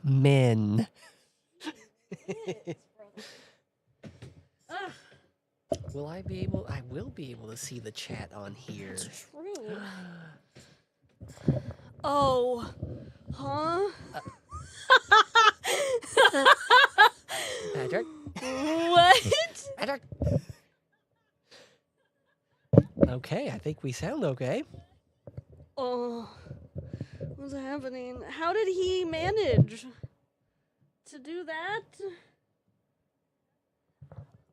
Amen. Will I be able? I will be able to see the chat on here. It's true. Oh. Huh? Patrick? What? Patrick? Okay, I think we sound okay. Oh. What's happening? How did he manage to do that?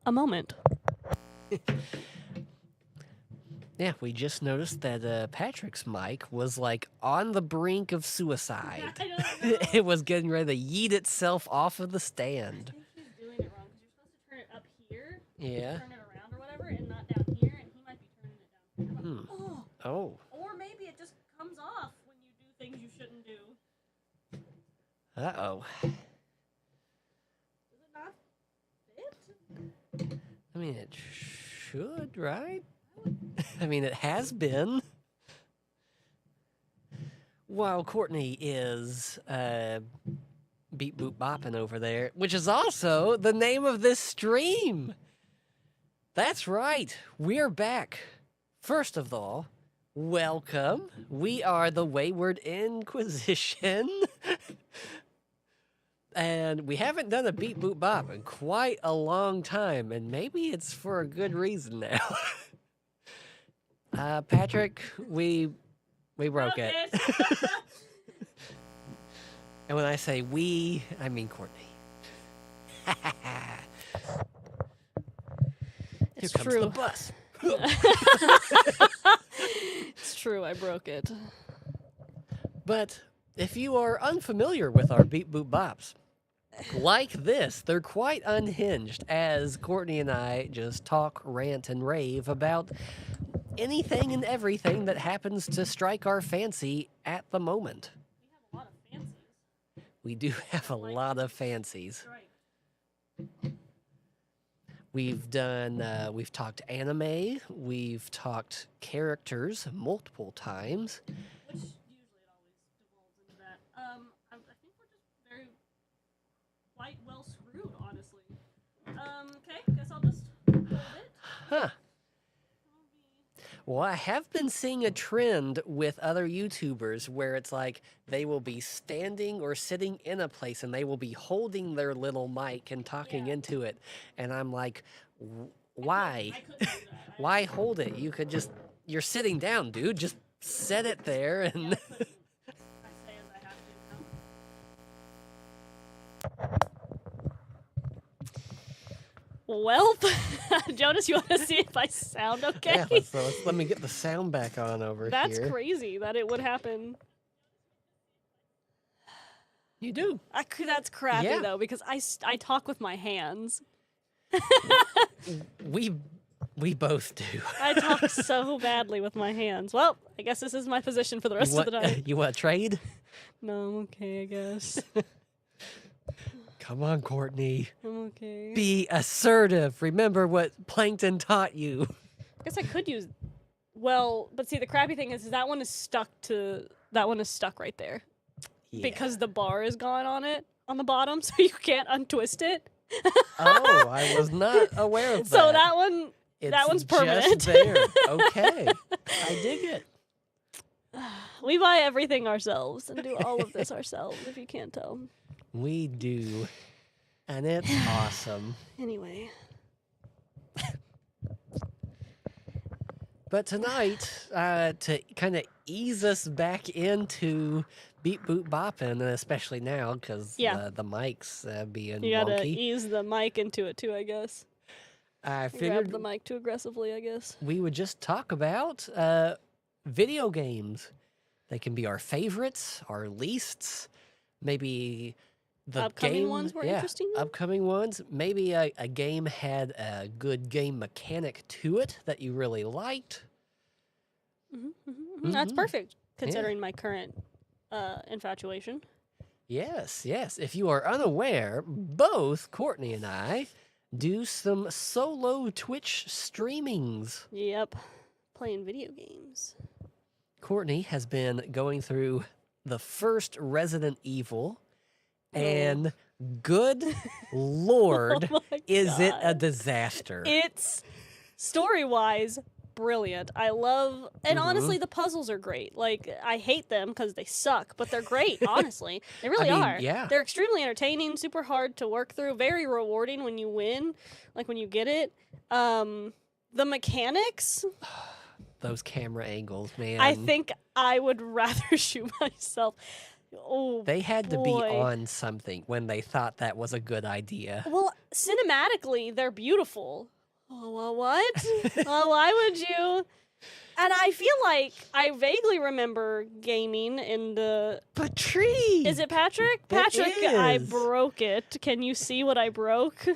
A moment. Yeah, we just noticed that Patrick's mic was like on the brink of suicide. I don't know. It was getting ready to yeet itself off of the I stand. think he's doing it wrong because you're supposed to turn it up here, Yeah. turn it around or whatever, and not down here, and he might be turning it down here. Oh. Oh. Or maybe it just comes off when you do things you shouldn't do. Uh-oh. Does it not fit? I mean, it should, right? I mean, it has been. While Courtney is beep boop bopping over there, which is also the name of this stream. That's right. We're back. First of all, welcome. We are the Wayward Inquisition. And we haven't done a beep boop bop in quite a long time, and maybe it's for a good reason now. Patrick, we broke it. And when I say we, I mean Courtney. It's Here comes true. the bus. It's true, I broke it. But if you are unfamiliar with our beep boop bops, like this, they're quite unhinged as Courtney and I just talk, rant, and rave about anything and everything that happens to strike our fancy at the moment. We have a lot of fancies. We do have a lot of fancies. Right. We've talked anime, we've talked characters multiple times. Which usually it always devolves into that. I think we're just very quite well screwed, honestly. Okay, guess I'll just hold it. Huh. Well, I have been seeing a trend with other YouTubers where it's like they will be standing or sitting in a place and they will be holding their little mic and talking into it. And I'm like, why? I couldn't do that. Why hold it? You could just, you're sitting down, dude. Just set it there and... I say as I have to. Well, Jonas, you want to see if I sound okay? Yeah, let me get the sound back on over That's here. crazy that it would happen. You do. That's crappy, Yeah. though, because I talk with my hands. We both do. I talk so badly with my hands. Well, I guess this is my position for the rest of the night. You want to trade? No, I'm okay, I guess. Come on, Courtney. I'm okay. Be assertive. Remember what Plankton taught you. I guess I could use... Well, but see, the crappy thing is that one is stuck right there. Yeah. Because the bar is gone on it, on the bottom, so you can't untwist it. Oh, I was not aware of that. So that one... It's that one's permanent. Just there. Okay. I dig it. We buy everything ourselves and do all of this ourselves, if you can't tell. We do. And it's awesome. Anyway. But tonight, to kind of ease us back into beep boop bopping, and especially now because the mic's being You gotta wonky. ease the mic into it too, I guess. I Grab figured the mic too aggressively, I guess. we would just talk about video games. They can be our favorites, our leasts, maybe the Upcoming ones were interesting. Upcoming ones. Maybe a game had a good game mechanic to it that you really liked. That's perfect, considering my current infatuation. Yes, yes. If you are unaware, both Courtney and I do some solo Twitch streamings. Yep. Playing video games. Courtney has been going through the first Resident Evil And good lord, Oh my is it a God. disaster. It's story-wise brilliant. I love, and honestly, the puzzles are great. Like, I hate them because they suck, but they're great. Honestly, they really mean, are. yeah. They're extremely entertaining, super hard to work through, very rewarding when you win, like when you get it. The mechanics, Those camera angles, man. I think I would rather shoot myself. Oh, they had to be boy. on something when they thought that was a good idea. Well, cinematically, they're beautiful. Oh, well, what? Well, why would you? And I feel like I vaguely remember gaming in the. Patrice! Is it Patrick? It Patrick, I is. broke it. Can you see what I broke?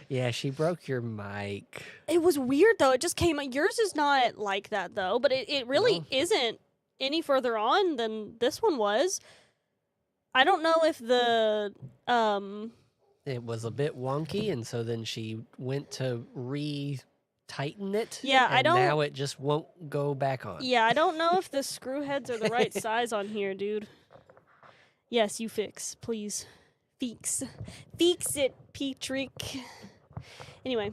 Yeah, she broke your mic. It was weird though. It just came. Yours is not like that though, but it really No. isn't any further on than this one was. I don't know if the It was a bit wonky, and so then she went to re-tighten it. Yeah, I and don't- now it just won't go back on. Yeah, I don't know if the screw heads are the right size on here, dude. Yes, you fix, please. Fix it, Patrick. Anyway.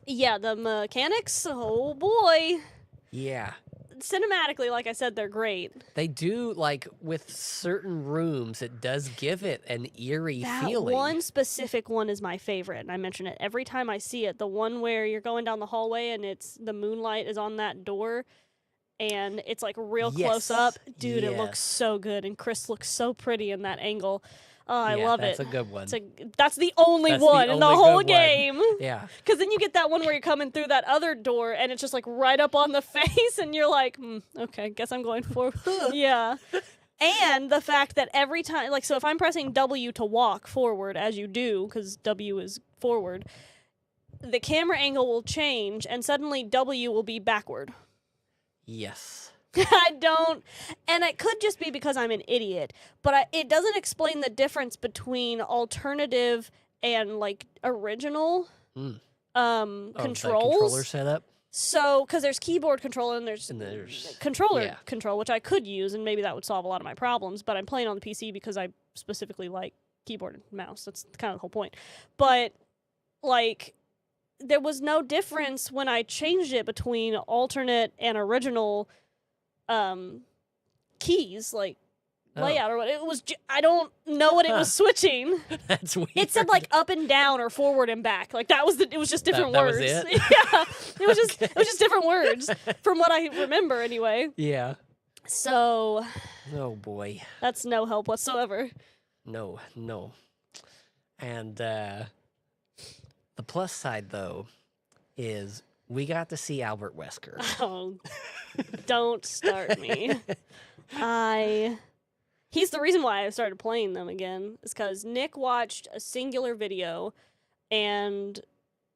Yeah, the mechanics, oh boy. Yeah. Cinematically, like I said, they're great. They do, like, with certain rooms, it does give it an eerie That feeling. one specific one is my favorite, and I mention it every time I see it. The one where you're going down the hallway and it's the moonlight is on that door, and it's like real close Yes, up. Dude, it yes. looks so good, and Chris looks so pretty in that angle. Oh, I Yeah, love that's it. a good one. That's the only That's the one in the only whole good one. game. Yeah. Because then you get that one where you're coming through that other door, and it's just like right up on the face, and you're like, okay, guess I'm going forward. Yeah. And the fact that every time, like, so if I'm pressing W to walk forward, as you do, because W is forward, the camera angle will change, and suddenly W will be backward. Yes. I don't, and it could just be because I'm an idiot, but it doesn't explain the difference between alternative and like original Oh, controls. the controller setup? So, because there's keyboard control and there's controller yeah. control, which I could use, and maybe that would solve a lot of my problems. But I'm playing on the PC because I specifically like keyboard and mouse. That's kind of the whole point. But like, there was no difference when I changed it between alternate and original keys, like layout or what. It was I don't know what it was switching. That's weird. It said like up and down or forward and back. Like that was it was just different That was words. it? Yeah. It was just different words from what I remember anyway. Yeah. So Oh, boy. that's no help whatsoever. No. And the plus side, though, is we got to see Albert Wesker. Oh, don't start me. He's the reason why I started playing them again. Is because Nick watched a singular video, and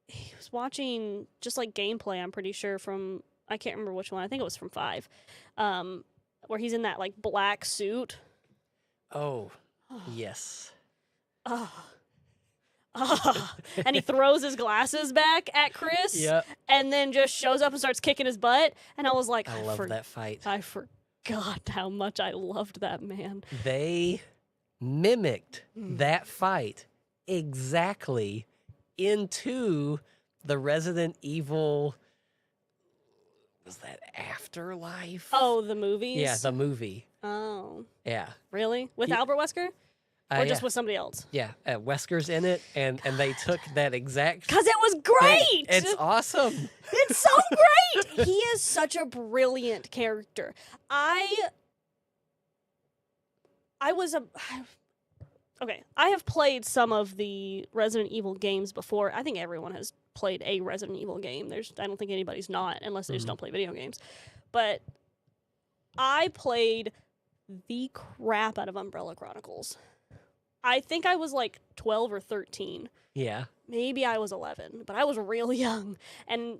he was watching just like gameplay. I'm pretty sure from I can't remember which one. I think it was from 5, where he's in that like black suit. Oh, yes. And he throws his glasses back at Chris. Yep. And then just shows up and starts kicking his butt. And I was like, I love that fight. I forgot how much I loved that man. They mimicked that fight exactly into the Resident Evil. Was that Afterlife? Oh, the movies? Yeah, the movie. Oh. Yeah. Really? With Yeah. Albert Wesker? Or just yeah. with somebody else? Yeah, Wesker's in it, and they took that exact. Because it was great! It's awesome. It's so great! He is such a brilliant character. Okay, I have played some of the Resident Evil games before. I think everyone has played a Resident Evil game. I don't think anybody's not, unless they just don't play video games. But I played the crap out of Umbrella Chronicles. I think I was like 12 or 13. Yeah. Maybe I was 11, but I was real young. And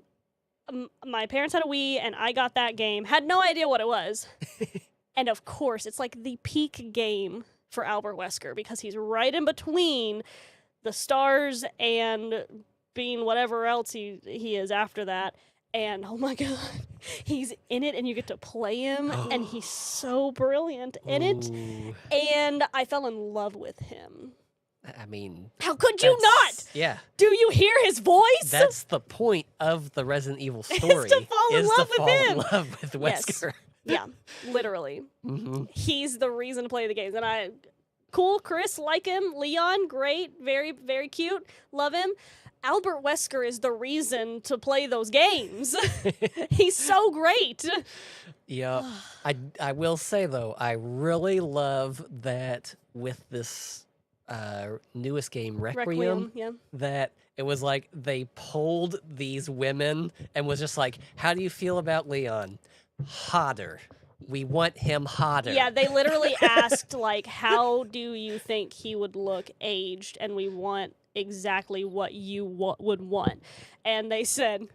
my parents had a Wii, and I got that game. Had no idea what it was. And of course, it's like the peak game for Albert Wesker because he's right in between the stars and being whatever else he is after that. And oh my god, he's in it and you get to play him and he's so brilliant in it. Ooh. And I fell in love with him. I mean, How could you not? Yeah. Do you hear his voice? That's the point of the Resident Evil story. to fall in love with fall him. in love with Wesker. Yeah, literally. Mm-hmm. He's the reason to play the games. And cool, Chris, like him. Leon, great, very, very cute. Love him. Albert Wesker is the reason to play those games. He's so great. Yeah. I will say, though, I really love that with this newest game, Requiem, yeah. that it was like they polled these women and was just like, how do you feel about Leon? Hotter. We want him hotter. Yeah, they literally asked, like, how do you think he would look aged? And we want exactly what you would want. And they said,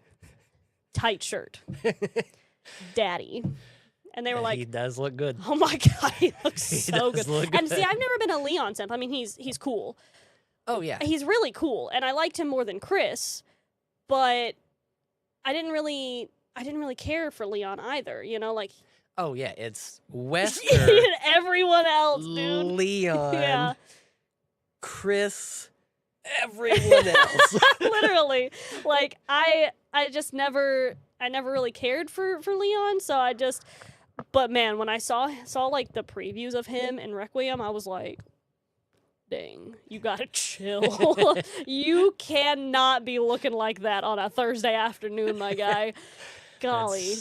tight shirt. Daddy. And they were like, he does look good. oh my god, he looks He so does good. look And good. see, I've never been a Leon simp. I mean, he's cool. Oh, yeah. He's really cool, and I liked him more than Chris, but I didn't really care for Leon either, you know, like Oh, yeah. It's Wesker, everyone else, dude. Leon, Yeah. Chris, everyone else. Literally. Like I just never really cared for Leon, so but man, when I saw like the previews of him in Requiem, I was like, dang, you gotta chill. You cannot be looking like that on a Thursday afternoon, my guy. Golly.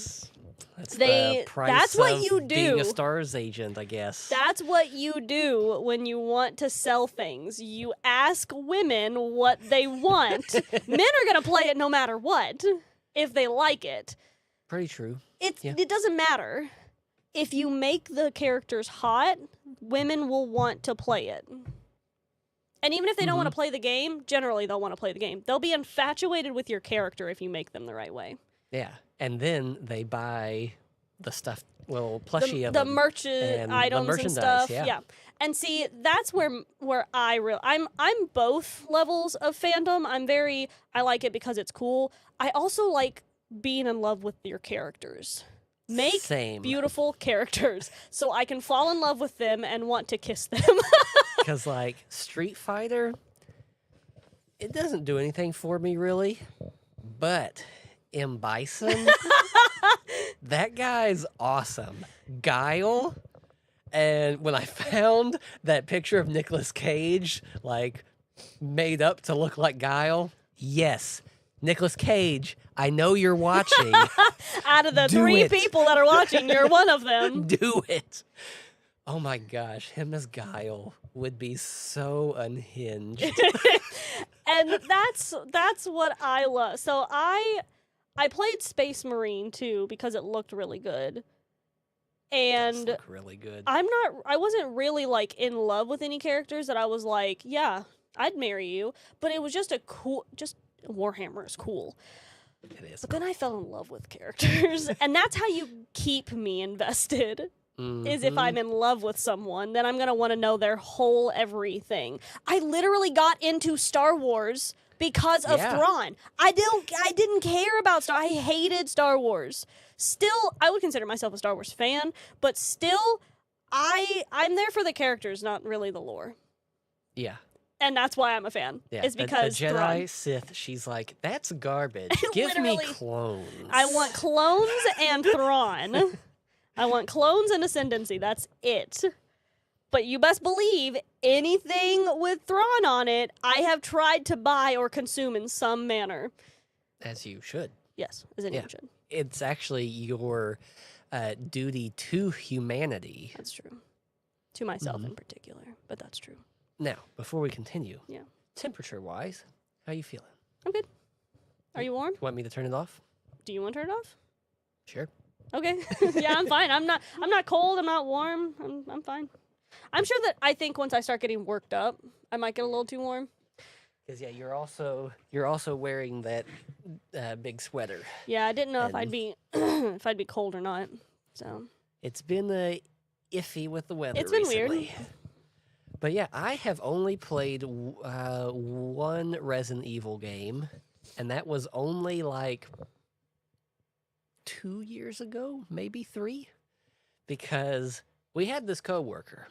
That's They- the price that's what of you being do. a Stars agent, I guess. That's what you do when you want to sell things. You ask women what they want. Men are gonna play it no matter what if they like it. Pretty true. Yeah. It doesn't matter. If you make the characters hot, women will want to play it. And even if they don't want to play the game, generally they'll want to play the game. They'll be infatuated with your character if you make them the right way. Yeah. And then they buy the stuff, plushie of the them. merch and the items and merchandise, stuff. yeah. And see, that's where I'm both levels of fandom. I like it because it's cool. I also like being in love with your characters. Make Same. beautiful characters so I can fall in love with them and want to kiss them. Because, like, Street Fighter, it doesn't do anything for me, really. But M. Bison, that guy's awesome. Guile, and when I found that picture of Nicolas Cage, like, made up to look like Guile, yes, Nicolas Cage, I know you're watching. Out of the Do 3 it. people that are watching, you're one of them. Do it. Oh my gosh, him as Guile would be so unhinged. And that's what I love. So I played Space Marine too because it looked really good. And Does look really good. I wasn't really like in love with any characters that I was like, yeah, I'd marry you, but it was just Warhammer is cool. It is. But then I fell in love with characters, and that's how you keep me invested. Is if Mhm. I'm in love with someone, then I'm gonna want to know their whole everything. I literally got into Star Wars because of Yeah. Thrawn. I didn't care about I hated Star Wars. Still, I would consider myself a Star Wars fan, but still, I'm there for the characters, not really the lore. Yeah. And that's why I'm a fan. Yeah, Is because the Jedi Thrawn. Sith, she's like, that's garbage. Give me Literally. clones. I want clones and Thrawn. I want clones and Ascendancy. That's it. But you best believe anything with Thrawn on it, I have tried to buy or consume in some manner. As you should. Yes, as anyone should. It's actually your duty to humanity. That's true. To myself in particular, but that's true. Now, before we continue, Yeah. temperature-wise, how you feeling? I'm good. Are you warm? Want me to turn it off? Do you want to turn it off? Sure. Okay. Yeah, I'm fine. I'm not cold. I'm not warm. I'm fine. I'm sure that I think once I start getting worked up, I might get a little too warm. Because yeah, you're also wearing that big sweater. Yeah, I didn't know if And- I'd be if I'd be cold or not. So It's been iffy with the weather. It's been weird. recently. But yeah, I have only played one Resident Evil game, and that was only like 2 years ago, maybe 3, because we had this coworker,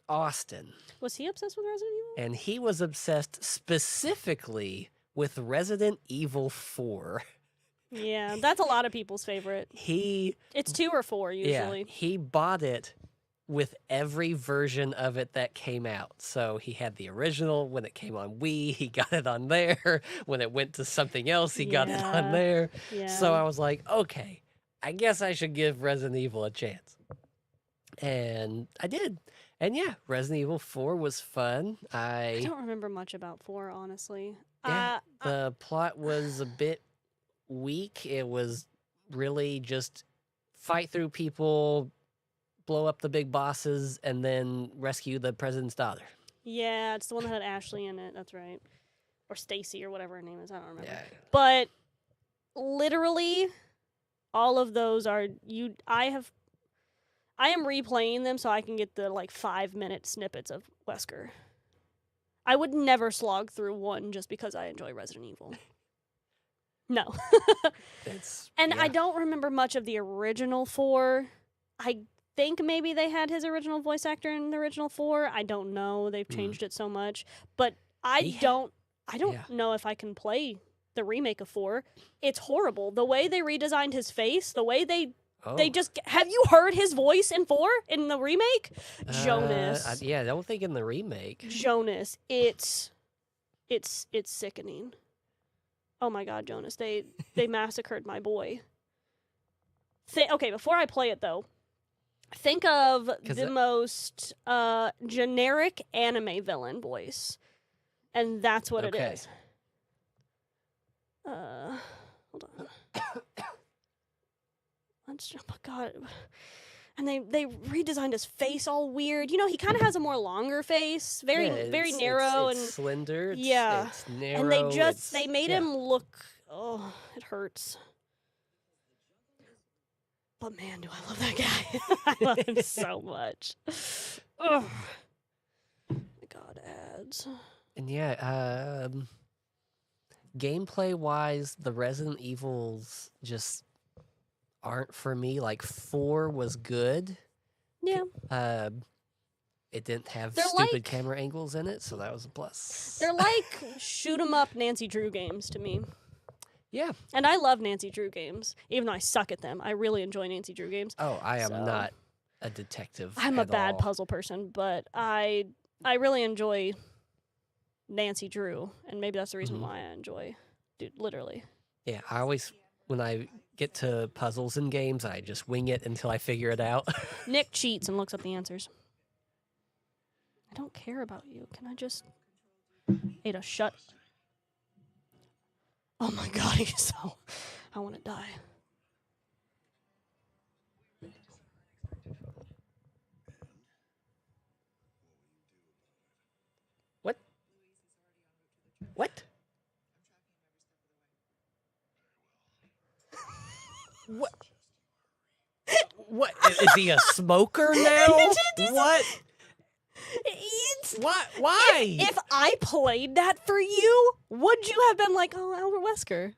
Austin, Was he obsessed with Resident Evil? and he was obsessed specifically with Resident Evil 4. Yeah, that's a lot of people's favorite. It's 2 or 4 usually. Yeah, he bought it with every version of it that came out. So he had the original when it came on Wii, he got it on there. When it went to something else, he got it on there. Yeah. So I was like, okay, I guess I should give Resident Evil a chance. And I did. And yeah, Resident Evil 4 was fun. I don't remember much about 4, honestly. Yeah, the plot was a bit weak. It was really just fight through people, blow up the big bosses, and then rescue the president's daughter. Yeah, it's the one that had Ashley in it. That's right. Or Stacy or whatever her name is. I don't remember. Yeah. But literally, all of those are I am replaying them so I can get the 5-minute snippets of Wesker. I would never slog through 1 just because I enjoy Resident Evil. No. I don't remember much of the original 4. I think maybe they had his original voice actor in the original 4. I don't know. They've changed it so much. But I don't know if I can play the remake of 4. It's horrible. The way they redesigned his face, the way they just... Have you heard his voice in 4 in the remake? Jonas. I don't think in the remake. Jonas. It's sickening. Oh my God, Jonas. They massacred my boy. Okay, before I play it though, think of the most generic anime villain voice. And that's what it is. Hold on. Oh my God. And they redesigned his face all weird. You know, he kind of has a more longer face, very narrow it's and slender. It's narrow. And they made him look. Oh, it hurts. But man, do I love that guy! I love him so much. Oh my God, ads. And gameplay wise, the Resident Evils just aren't for me. 4 was good. Yeah. It didn't have stupid camera angles in it, so that was a plus. They're like shoot 'em up Nancy Drew games to me. Yeah. And I love Nancy Drew games, even though I suck at them. I really enjoy Nancy Drew games. Oh, I am not a detective. I'm a bad puzzle person, but I really enjoy Nancy Drew, and maybe that's the reason why I enjoy, literally. Yeah, I always, when I get to puzzles in games, I just wing it until I figure it out. Nick cheats and looks up the answers. I don't care about you. Can I just... Ada, shut... Oh my God, he's so... I want to die. What? What? What? What? Is he a smoker now? What? What? Why? If I played that for you, would you have been like, oh, Albert Wesker?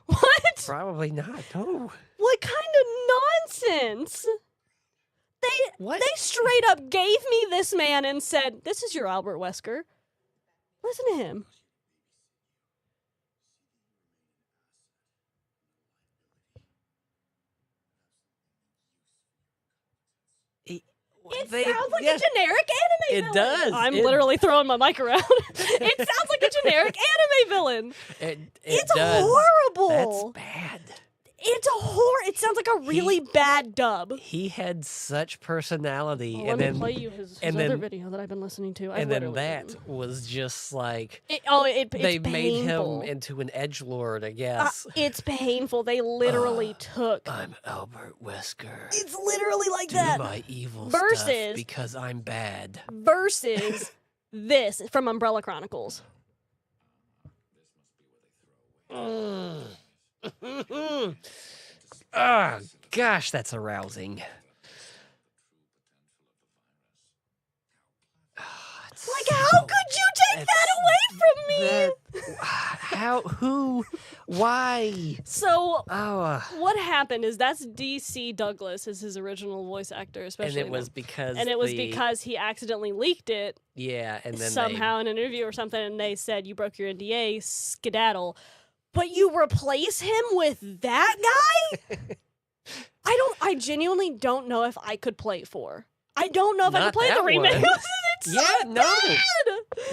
What? Probably not. No. What kind of nonsense? They straight up gave me this man and said, this is your Albert Wesker. Listen to him. It sounds like a generic anime villain. It does. I'm literally throwing my mic around. It sounds like a generic anime villain. It's does. Horrible. That's bad. It's it sounds like a really bad dub. He had such personality. Let me play you his other video that I've been listening to. And then that was just like... They made him into an edgelord, I guess. It's painful. They literally took... I'm Albert Wesker. It's literally like that. Do my evil stuff because I'm bad. Versus this from Umbrella Chronicles. Oh, gosh, that's arousing. Like, how could you take that away from me? How? Who? Why? So Oh. what happened is that's DC Douglas is his original voice actor, especially. And it was because. because he accidentally leaked it Yeah, and then somehow in an interview or something, and they said you broke your NDA, skedaddle. But you replace him with that guy? I genuinely don't know if I could play 4. I don't know if I could play the remake. It's so bad.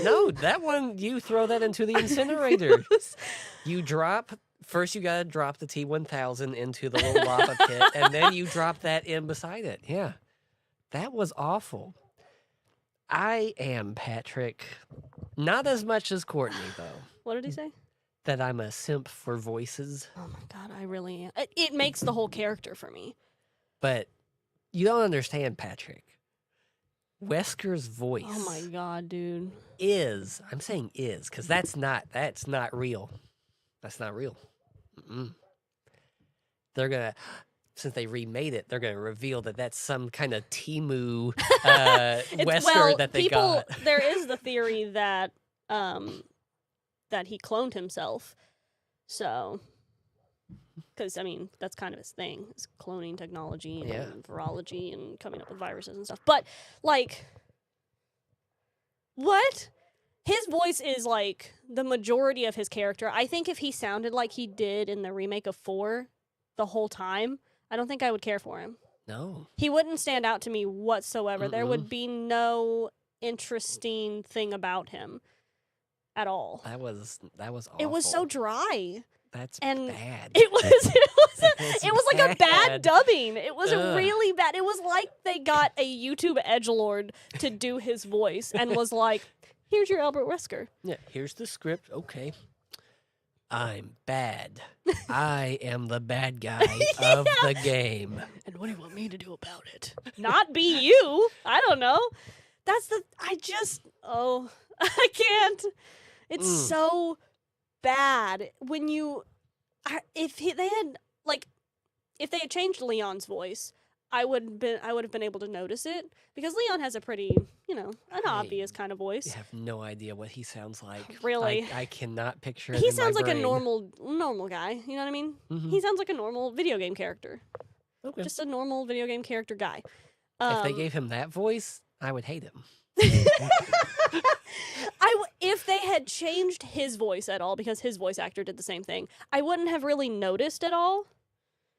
No, that one, you throw that into the incinerator. You first you gotta drop the T-1000 into the little lava pit, and then you drop that in beside it. Yeah, that was awful. I am, Patrick, not as much as Courtney, though. What did he say? That I'm a simp for voices. Oh my god, I really am. It makes the whole character for me. But you don't understand, Patrick. Wesker's voice. Oh my god, dude. I'm saying is, because that's not real. That's not real. They're gonna, since they remade it, they're gonna reveal that that's some kind of Temu Wesker that they got. There is the theory that that he cloned himself. So, because I mean that's kind of his thing, is cloning technology and virology and coming up with viruses and stuff. But like, what? His voice is like the majority of his character. I think if he sounded like he did in the remake of 4 the whole time, I don't think I would care for him. No. He wouldn't stand out to me whatsoever. There would be no interesting thing about him at all. That was awful. It was so dry. That's and bad. It was like a bad dubbing. It was really bad. It was like they got a YouTube edgelord to do his voice and was like, here's your Albert Wesker. Yeah, here's the script. Okay. I'm bad. I am the bad guy of the game. And what do you want me to do about it? Not be you. I don't know. I can't. It's so bad when if they had changed Leon's voice, I would have been able to notice it, because Leon has a pretty, an obvious kind of voice. I have no idea what he sounds like. Really? I cannot picture it. He in sounds my like brain. a normal guy, you know what I mean? Mm-hmm. He sounds like a normal video game character. Okay. Just a normal video game character guy. If they gave him that voice, I would hate him. If they had changed his voice at all, because his voice actor did the same thing, I wouldn't have really noticed at all.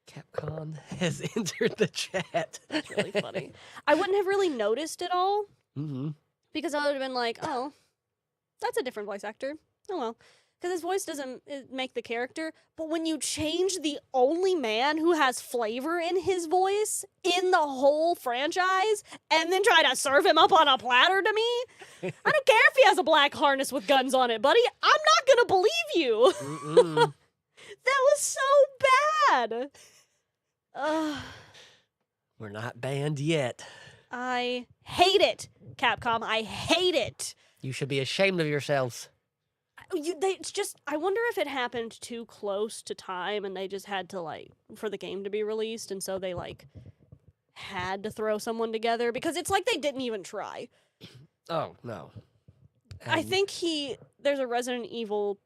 Capcom has entered the chat. That's really funny. I wouldn't have really noticed at all, because I would have been like, oh, that's a different voice actor. Oh well. Because his voice doesn't make the character. But when you change the only man who has flavor in his voice in the whole franchise and then try to serve him up on a platter to me, I don't care if he has a black harness with guns on it, buddy. I'm not going to believe you. That was so bad. We're not banned yet. I hate it, Capcom. I hate it. You should be ashamed of yourselves. It's just, I wonder if it happened too close to time and they just had to, for the game to be released, and so they, had to throw someone together, because it's like they didn't even try. Oh, no. I think there's a Resident Evil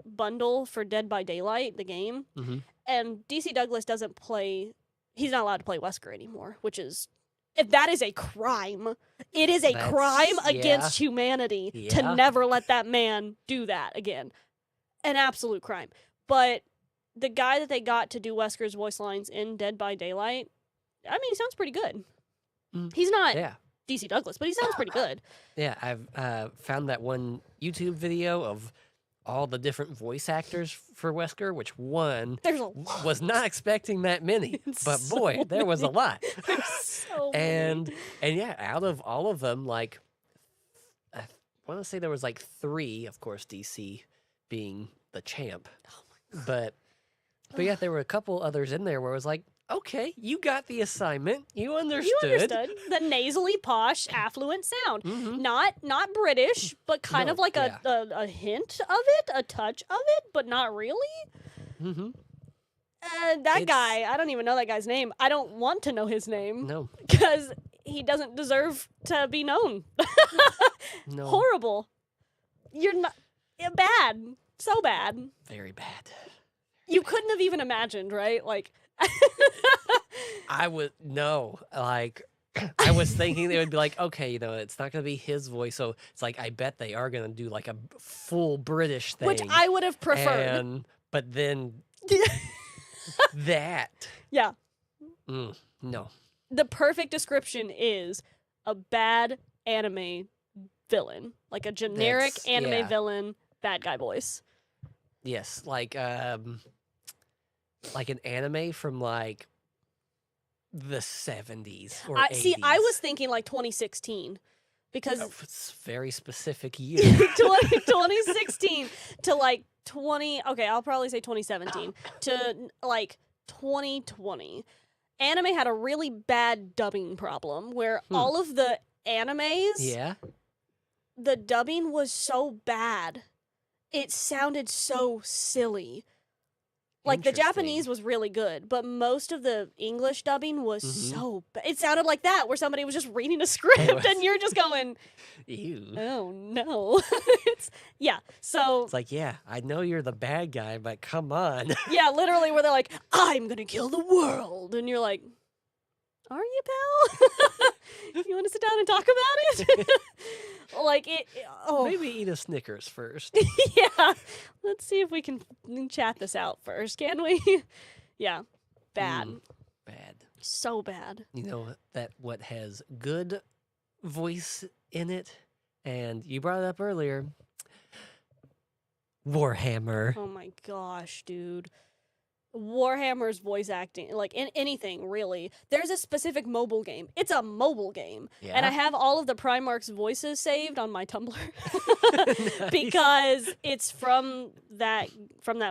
bundle for Dead by Daylight, the game, and DC Douglas doesn't play, he's not allowed to play Wesker anymore, which is, if that is a crime, it is a crime against humanity to never let that man do that again. An absolute crime. But the guy that they got to do Wesker's voice lines in Dead by Daylight, I mean, he sounds pretty good. He's not DC Douglas, but he sounds pretty good. Yeah, I've found that one YouTube video of all the different voice actors for Wesker, which was not expecting that many, but boy, there was a lot. There's so many. And yeah, out of all of them, I want to say there was 3, of course, DC being the champ. Oh my God. But yeah, there were a couple others in there where it was like, okay, you got the assignment. You understood. You understood the nasally, posh, affluent sound. Not British, but kind of like a hint of it, a touch of it, but not really. That guy, I don't even know that guy's name. I don't want to know his name. No. Because he doesn't deserve to be known. No. Horrible. You're not... Bad. So bad. Very bad. You couldn't have even imagined, right? Like, I would no, like I was thinking they would be like, okay, it's not gonna be his voice, so it's like I bet they are gonna do like a full British thing, which I would have preferred. But then that, Yeah. no, The perfect description is a bad anime villain, like a generic anime villain, bad guy voice. yes, like an anime from like the 70s or 80s. See, I was thinking like 2016 because it's very specific year. 2016 to like 20. Okay, I'll probably say 2017 to like 2020. Anime had a really bad dubbing problem where all of the animes, the dubbing was so bad. It sounded so silly. Like, the Japanese was really good, but most of the English dubbing was so bad. It sounded like that, where somebody was just reading a script, and you're just going, ew. Oh, no. So... It's like, yeah, I know you're the bad guy, but come on. Yeah, literally, where they're like, I'm gonna kill the world, and you're like, are you, pal? You want to sit down and talk about it? Like, Maybe eat a Snickers first. Yeah. Let's see if we can chat this out first, can we? Yeah. Bad. Bad. So bad. You know what has good voice in it, and you brought it up earlier, Warhammer. Oh my gosh, dude. Warhammer's voice acting, like in anything, really. There's a specific mobile game. It's a mobile game. Yeah. And I have all of the Primarch's voices saved on my Tumblr. Because it's from that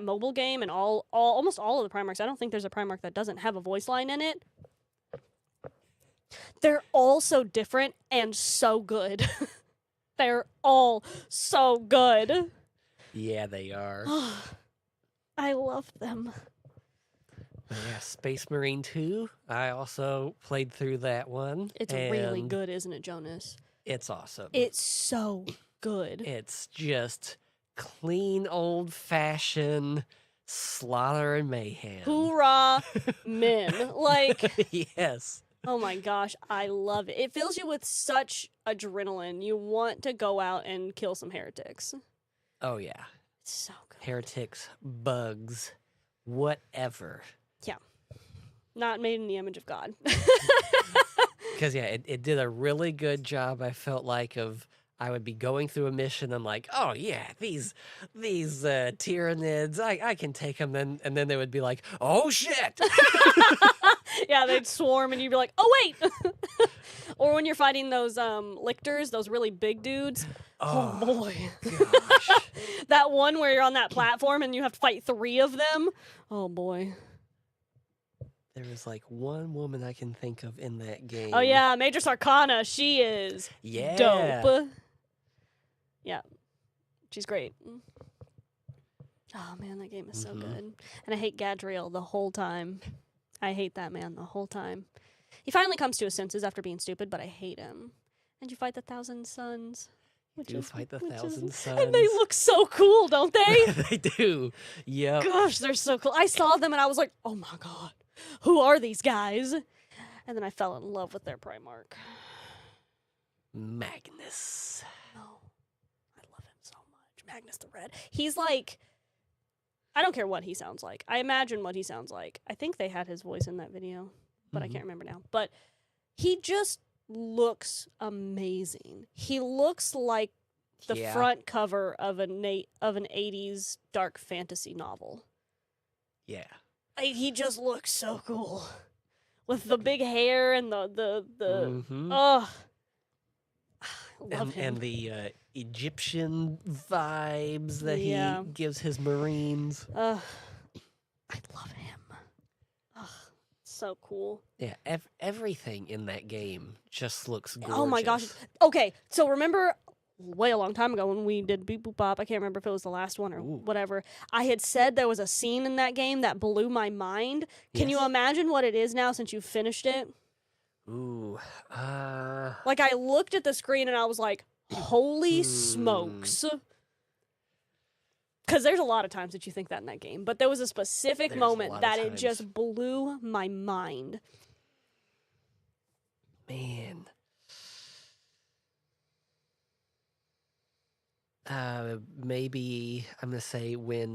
mobile game, and almost all of the Primarchs. I don't think there's a Primarch that doesn't have a voice line in it. They're all so different and so good. They're all so good. Yeah, they are. I love them. Yeah, Space Marine 2. I also played through that one. It's really good, isn't it, Jonas? It's awesome. It's so good. It's just clean, old-fashioned slaughter and mayhem. Hoorah, men. Like, yes. Oh my gosh, I love it. It fills you with such adrenaline. You want to go out and kill some heretics. Oh, yeah. It's so good. Heretics, bugs, whatever. Yeah. Not made in the image of God. Because, yeah, it did a really good job, I felt like, of I would be going through a mission and like, oh, yeah, these Tyranids, I can take them. And then they would be like, oh, shit. Yeah, they'd swarm and you'd be like, oh, wait. Or when you're fighting those lictors, those really big dudes. Oh boy. Gosh. That one where you're on that platform and you have to fight 3 of them. Oh boy. There was like one woman I can think of in that game. Oh yeah, Major Sarkana. She is dope. Yeah. She's great. Oh man, that game is so good. And I hate Gadriel the whole time. I hate that man the whole time. He finally comes to his senses after being stupid, but I hate him. And you fight the Thousand Suns. Fight the Thousand Suns. And they look so cool, don't they? They do. Yeah. Gosh, they're so cool. I saw them and I was like, oh my god, who are these guys? And then I fell in love with their Primarch. Magnus. Oh, I love him so much. Magnus the Red. He's like, I don't care what he sounds like. I imagine what he sounds like. I think they had his voice in that video, but I can't remember now. But he just looks amazing. He looks like the front cover of an 80s dark fantasy novel. Yeah. He just looks so cool. With the big hair and the I love him. And the Egyptian vibes that he gives his Marines. I love him. So cool. Yeah, everything in that game just looks gorgeous. Oh my gosh. Okay, so remember way a long time ago when we did Beep Boop Bop, I can't remember if it was the last one or whatever, I had said there was a scene in that game that blew my mind. Can you imagine what it is now since you've finished it? Ooh. Like, I looked at the screen and I was like, holy smokes. Because there's a lot of times that you think that in that game, but there was a specific There's a moment lot of that it times. just blew my mind. Man. Maybe I'm gonna say when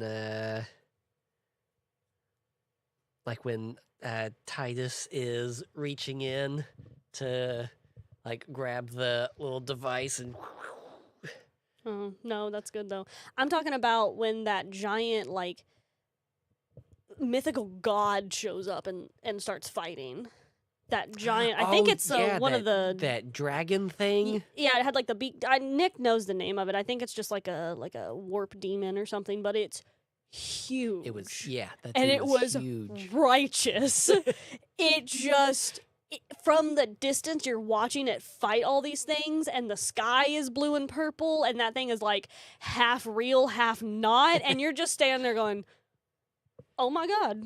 like when Titus is reaching in to like grab the little device and Oh, no, that's good though. I'm talking about when that giant, like, mythical god shows up and starts fighting. That giant, I think it's one of the that dragon thing. Yeah, it had like the beak. Nick knows the name of it. I think it's just like a warp demon or something, but it's huge. It was that and thing it was huge. righteous. It just from the distance you're watching it fight all these things, and the sky is blue and purple, and that thing is like half real, half not, and you're just standing there going, "Oh my god."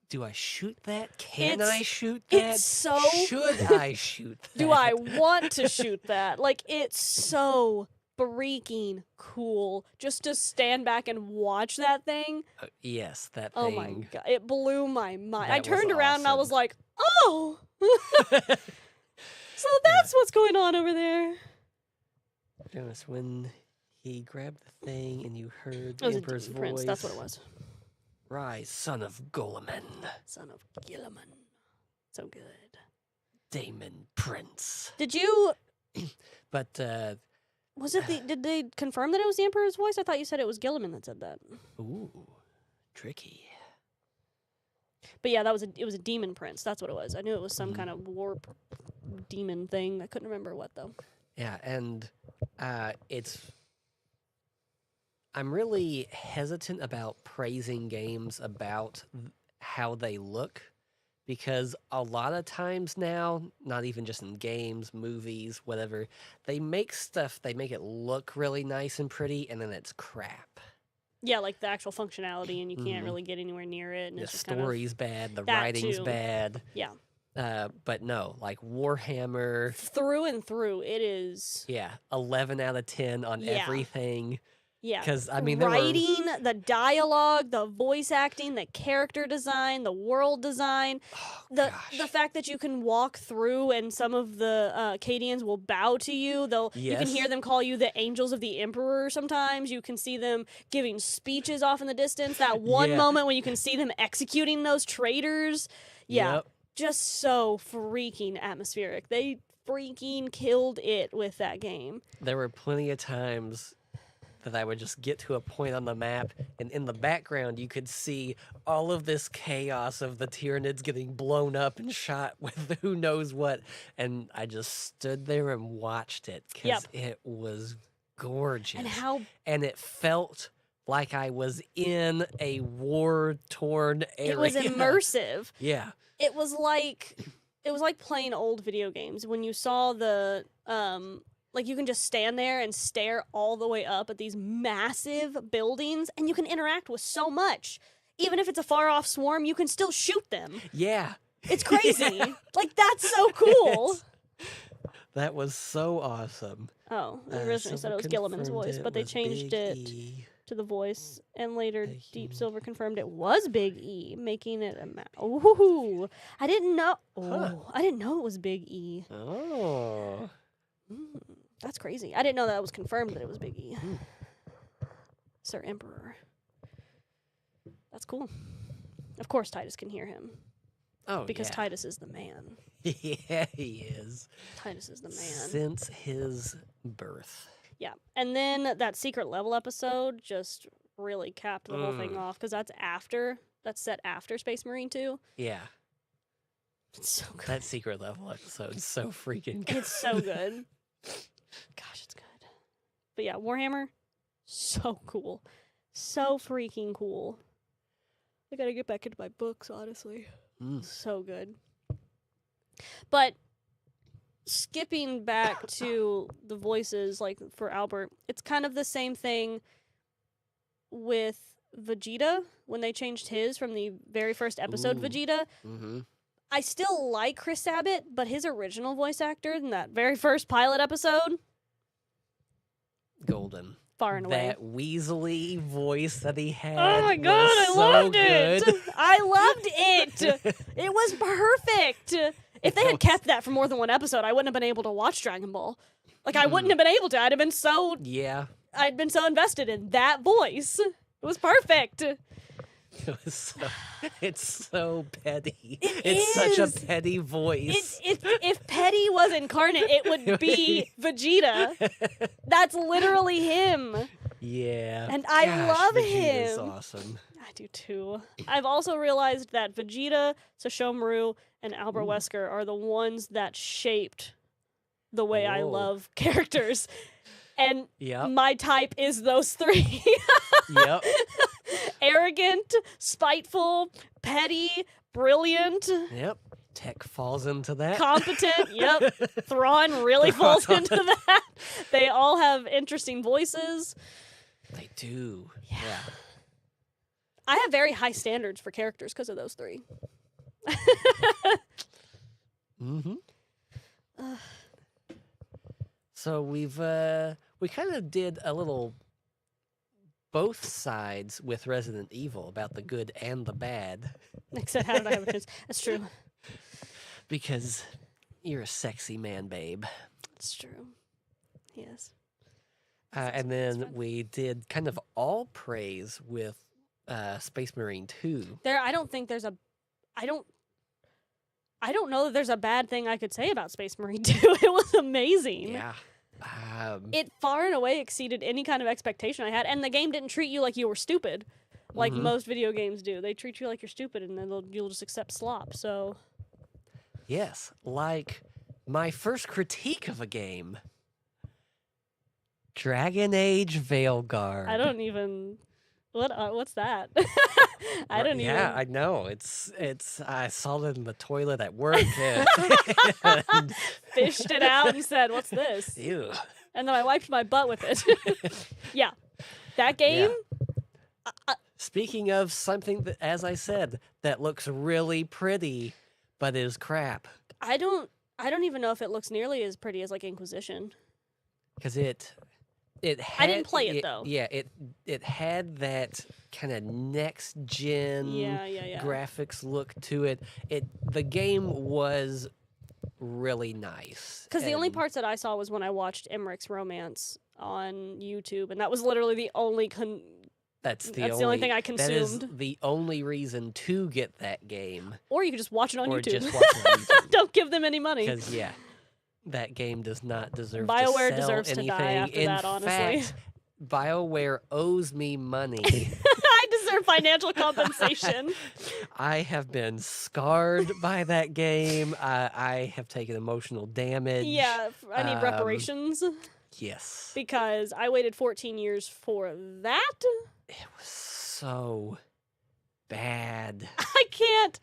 Do I shoot that? Can It's- I shoot that? It's so Should I shoot that? do I want to shoot that? Like, it's so freaking cool just to stand back and watch that thing. Yes, that Oh thing. my god, it blew my mind. I That was turned around and I was awesome. like, oh! So that's what's going on over there. Jonas, when he grabbed the thing and you heard It the was a Emperor's demon voice, prince, that's what it was. Rise, son of Goleman, Son of Gilliman. So good. Daemon Prince. Did you, But was it did they confirm that it was the Emperor's voice? I thought you said it was Gilliman that said that. ooh, tricky. But yeah, it was a demon prince. That's what it was. I knew it was some Mhm. kind of warp demon thing. I couldn't remember what though. Yeah, and I'm really hesitant about praising games about how they look because a lot of times now, not even just in games, movies, whatever, they make it look really nice and pretty, and then it's crap. Yeah, like the actual functionality, and you can't Mhm. really get anywhere near it. And The it's just kind story's bad, the that writing's too. bad. Yeah. But no, like Warhammer, through and through, it is. yeah, 11 out of 10 on Yeah. everything. Yeah. Because, I mean, there were... writing, the dialogue, the voice acting, the character design, the world design, Oh, the gosh. fact that you can walk through and some of the Acadians will bow to you. You can Yes. hear them call you the angels of the emperor sometimes. You can see them giving speeches off in the distance. That one Yeah. moment when you can see them executing those traitors. Yeah. Yep. Just so freaking atmospheric. They freaking killed it with that game. There were plenty of times that I would just get to a point on the map, and in the background you could see all of this chaos of the Tyranids getting blown up and shot with who knows what, and I just stood there and watched it because it was gorgeous. And it felt like I was in a war-torn area. It was immersive. Yeah. It was like playing old video games when you saw the like you can just stand there and stare all the way up at these massive buildings, and you can interact with so much. Even if it's a far off swarm, you can still shoot them. Yeah. It's crazy. Like, that's so cool. Yes. That was so awesome. Oh, they originally said it was Gilliman's voice, but they changed it to the voice, and later Deep Silver confirmed it was Big E, making it a ooh. I didn't know. Oh, I didn't know it was Big E. Oh. That's crazy. I didn't know that was confirmed that it was Big E. Sir Emperor. That's cool. Of course, Titus can hear him Oh, because yeah. Titus is the man. Yeah, he is. Titus is the man. Since his birth. Yeah, and then that secret level episode just really capped the whole thing off because that's set after Space Marine 2. Yeah. It's so good. That secret level episode's so freaking good. It's so good. Gosh, it's good. But yeah, Warhammer, so cool. So freaking cool. I gotta get back into my books, honestly. So good. But skipping back to the voices, like for Albert, it's kind of the same thing with Vegeta when they changed his from the very first episode, Ooh. Vegeta. Mm-hmm. I still like Chris Sabat, but his original voice actor in that very first pilot episode, golden. far and away. That Weasley voice that he had. Oh my god, was I so loved good. it. I loved it. It was perfect. If they had kept that for more than one episode, I wouldn't have been able to watch Dragon Ball. Like, I wouldn't have been able to. I'd been so invested in that voice. It was perfect. It's so petty. It It's such a is. petty voice. If Petty was incarnate, it would be Vegeta. That's literally him. Yeah. And I love Vegeta's him. awesome. I do too. I've also realized that Vegeta, Sashomaru, and Albert Wesker are the ones that shaped the way I Whoa. love characters. And Yep. my type is those three. Yep. Arrogant, spiteful, petty, brilliant, Yep. Tech falls into that. competent. Yep. Thrawn really falls into that. They all have interesting voices. They do. Yeah. I have very high standards for characters because of those three. Mm-hmm. So we kind of did a little both sides with Resident Evil about the good and the bad Except how did I have a chance? That's true. because you're a sexy man, babe. It's true. Yes. And That's then fine. we did kind of all praise with Space Marine 2. I don't think there's a I don't know that there's a bad thing I could say about Space Marine 2. It was amazing. Yeah. It far and away exceeded any kind of expectation I had, and the game didn't treat you like you were stupid, like Mhm. most video games do. They treat you like you're stupid, and then you'll just accept slop. So Yes, like my first critique of a game, Dragon Age Veilguard. I don't even what's that? I don't Yeah, even. I know. It's. I saw it in the toilet at work. And Fished it out and said, "What's this?" Ew. And then I wiped my butt with it. Yeah, that game. Speaking of something that, as I said, that looks really pretty, but is crap, I don't even know if it looks nearly as pretty as like Inquisition. because it had. I didn't play it, though. Yeah, it had that kind of next gen Yeah. graphics look to it. The game was really nice. Because the only and parts that I saw was when I watched Emmerich's Romance on YouTube, and that was literally the only that's the only thing I That is consumed. the only reason to get that game, Or you could just watch it on or YouTube. just watch it on YouTube. Don't give them any money. Because that game does not deserve BioWare to sell deserves anything. to die after In that, honestly. fact, BioWare owes me money. I deserve financial compensation. I have been scarred by that game. I have taken emotional damage. Yeah, I need reparations Yes. because I waited 14 years for that. It was so bad. I can't.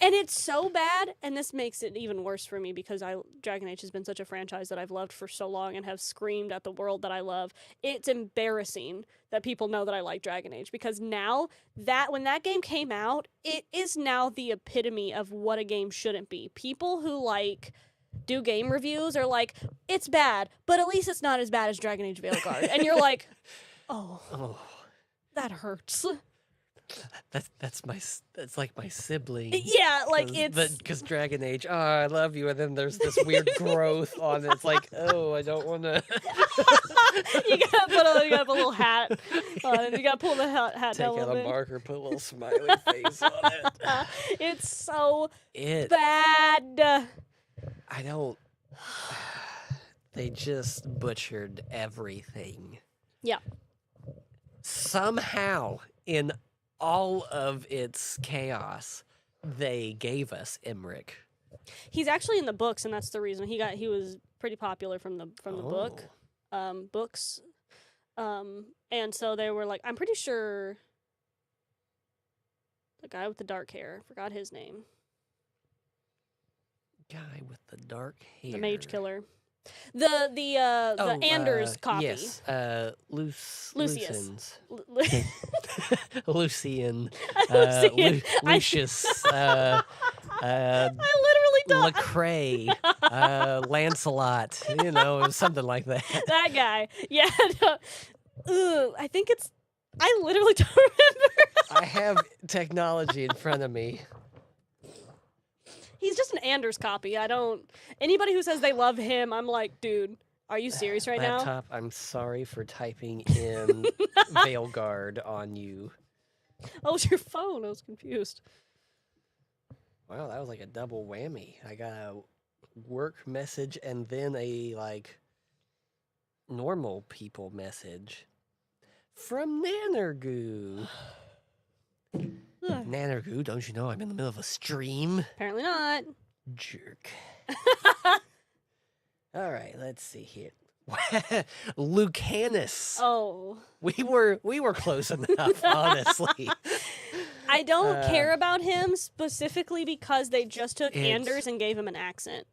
And it's so bad, and this makes it even worse for me because Dragon Age has been such a franchise that I've loved for so long and have screamed at the world that I love. It's embarrassing that people know that I like Dragon Age because now that when that game came out, it is now the epitome of what a game shouldn't be. People who do game reviews are like, it's bad, but at least it's not as bad as Dragon Age Veilguard. And you're like, oh, that hurts. That's like my sibling. Yeah, like it's because Dragon Age. Oh, I love you, and then there's this weird growth on it. It's like, oh, I don't want to. you gotta put a little hat on it. You gotta pull the hat Take down a out little a bit. marker, put a little smiley face on it. It's so It. bad. I don't. They just butchered everything. Yeah. Somehow, in all of its chaos, they gave us Emmerich. He's actually in the books, and that's the reason he was pretty popular from the book, books, and so they were like, I'm pretty sure the guy with the dark hair, forgot his name, Guy with the dark hair. the mage killer, the Anders copy. Yes, Lucius. Lucian's. Lucian. Lucian. Lucius. I literally don't. Lecrae. Lancelot. Something like that. That guy. Yeah. No, I think it's. I literally don't remember. I have technology in front of me. He's just an Anders copy. I don't. Anybody who says they love him, I'm like, dude, are you serious right now? Laptop, I'm sorry for typing in Veilguard on you. Oh, it's your phone. I was confused. Wow, that was like a double whammy. I got a work message and then a, like, normal people message from Nannergoo. Nannergoo, don't you know I'm in the middle of a stream? Apparently not. Jerk. All right, let's see here. Lucanus. Oh. We were close enough, honestly. I don't care about him specifically because they just took It's- Anders and gave him an accent.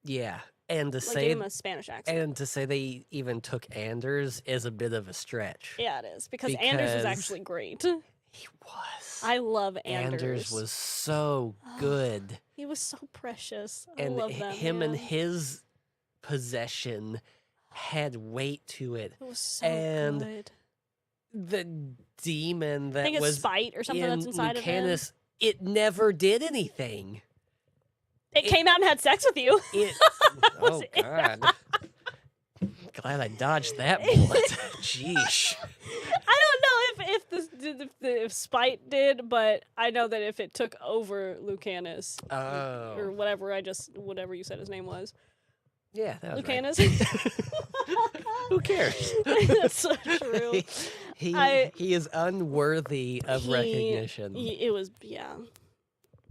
Yeah, and to Like, say gave him a Spanish accent. they even took Anders is a bit of a stretch. Yeah, it is. Because Anders was Because- actually great. He was. I love Anders. Anders was so good. He was so precious. I And love that him and man. his possession had weight to it. It was so and good. The demon I that think it's was Spite or something in that's inside Lucanus, of him. it never did anything. It came out and had sex with you. It. Was Oh it? God. Glad I dodged that bullet. Jeesh. I don't know if Spite did, but I know that if it took over Lucanus Oh. or whatever whatever you said his name was. Yeah, that was Lucanus. right. Who cares? That's so true. He is unworthy of recognition. It was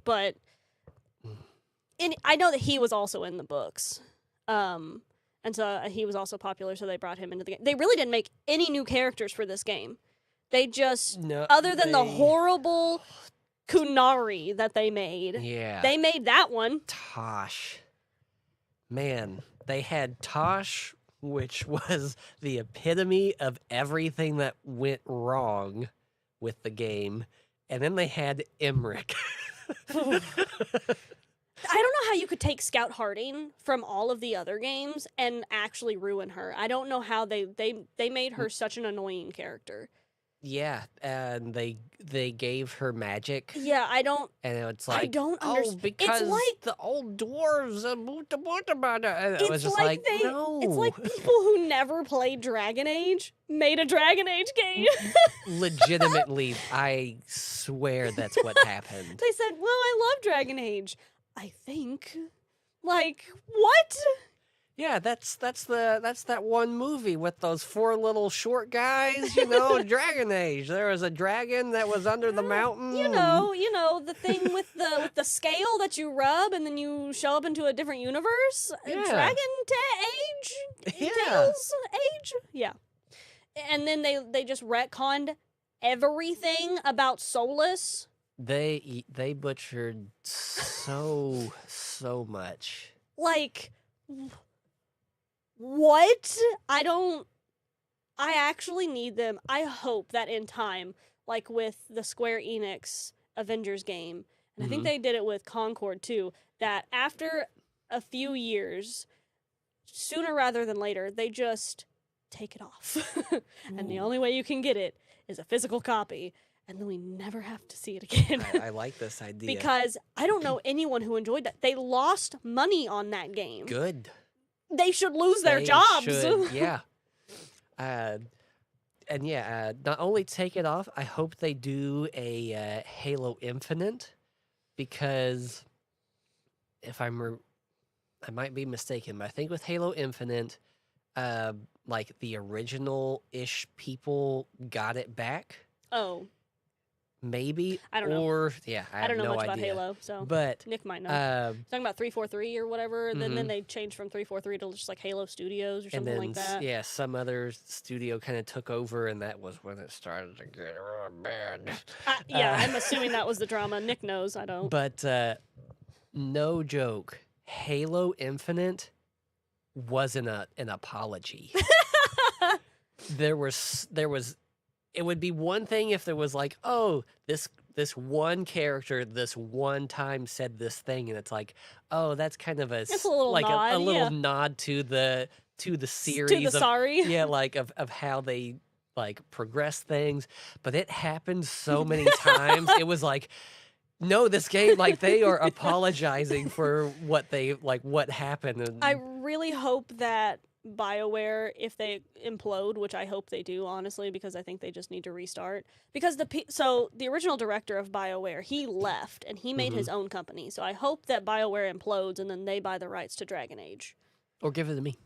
but I know that he was also in the books, and so he was also popular. So they brought him into the game. They really didn't make any new characters for this game. They just, No, other than the they- horrible Kunari that they made, Yeah. they made that one. Tosh. Man, they had Tosh, which was the epitome of everything that went wrong with the game. And then they had Emmerich. I don't know how you could take Scout Harding from all of the other games and actually ruin her. I don't know how they made her such an annoying character. Yeah, and they gave her magic. Yeah, I don't. And it's like, I don't oh, understand. because It's like the old dwarves, and it was just like, no. It's like people who never played Dragon Age made a Dragon Age game. Legitimately, I swear that's what happened. They said, "Well, I love Dragon Age. I think." Like, what? Yeah, that's that one movie with those four little short guys, you know, Dragon Age. There was a dragon that was under the mountain. You know the thing with the scale that you rub and then you show up into a different universe. Yeah. Dragon age, Yeah. Tales age, yeah. And then they just retconned everything about Solus. They butchered so much. Like, what? I actually need them. I hope that in time, like with the Square Enix Avengers game, and I think Mhm. they did it with Concord too, that after a few years, sooner rather than later, they just take it off. And the Ooh. only way you can get it is a physical copy, and then we never have to see it again. I like this idea. Because I don't know anyone who enjoyed that. They lost money on that game. Good. They should lose their They jobs. should, yeah. And yeah, not only take it off, I hope they do a Halo Infinite, because if I might be mistaken, but I think with Halo Infinite, like the original-ish people got it back, Oh, maybe. I don't know. Or yeah, I I have don't know no much about idea. Halo, so But Nick might know. talking Talking about 343 or whatever, then Mhm. they changed from 343 to just like Halo Studios or and something then like that. yeah, some other studio kind of took over, and that was when it started to get bad. Yeah, Uh, I'm assuming that was the drama. Nick knows, I don't. But no joke, Halo Infinite wasn't an apology. there was it would be one thing if there was like, oh, this one character this one time said this thing, and it's like, oh, that's kind of It's a little like nod, a little yeah. nod to the series to the of, sorry. yeah, like of how they like progress things, but it happened so many times. It was like, no, this game, like they are apologizing for what they like, what happened. And I really hope that BioWare, if they implode, which I hope they do, honestly, because I think they just need to restart. Because the original director of BioWare, he left and he made his own company. So I hope that BioWare implodes and then they buy the rights to Dragon Age. or give it to me.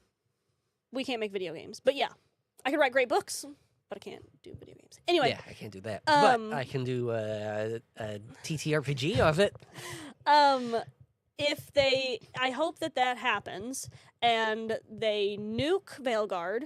We can't make video games, but yeah, I can write great books, but I can't do video games. Anyway, Yeah, I can't do that, but I can do a TTRPG of it. I hope that happens and they nuke Veilguard,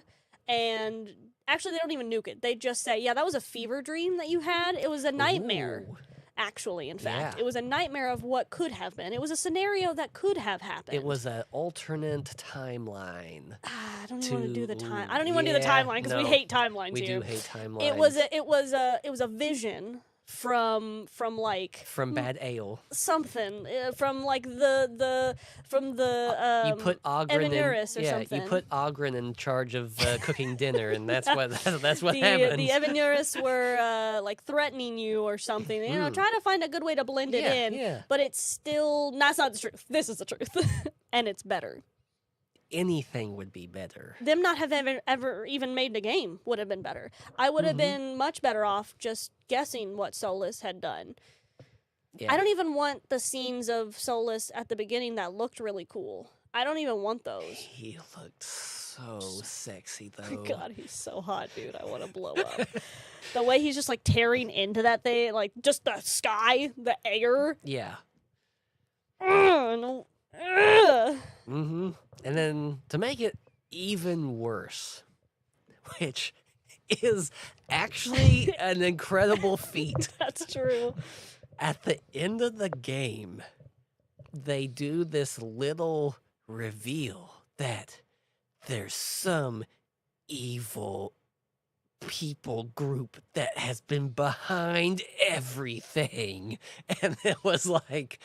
and actually they don't even nuke it. They just say, yeah, that was a fever dream that you had. It was a nightmare. Ooh. Actually, in fact, Yeah. it was a nightmare of what could have been. It was a scenario that could have happened. It was an alternate timeline. I don't even want to do the time. to- I don't even want to do the yeah, timeline because we no, hate timelines We here. do hate timelines. It was a vision from like From Bad Ale. something from like the You put Ogren in. Evanurus or Yeah, something. you put Ogren in charge of cooking dinner, and that's what that's what the happens. Evanurus were like threatening you or something. You know, trying to find a good way to blend it in. Yeah. But it's still that's not the truth. This is the truth, and it's better. Anything would be better. Them not have ever even made the game would have been better. I would have been much better off just guessing what Solus had done. Yeah. I don't even want the scenes of Solus at the beginning that looked really cool. I don't even want those. He looked so sexy though. God, he's so hot, dude. I want to blow up. The way he's just like tearing into that thing, like just the sky, the air. Yeah. No. Ugh. And then to make it even worse, which is actually an incredible feat, That's true. at the end of the game, they do this little reveal that there's some evil people group that has been behind everything. And it was like...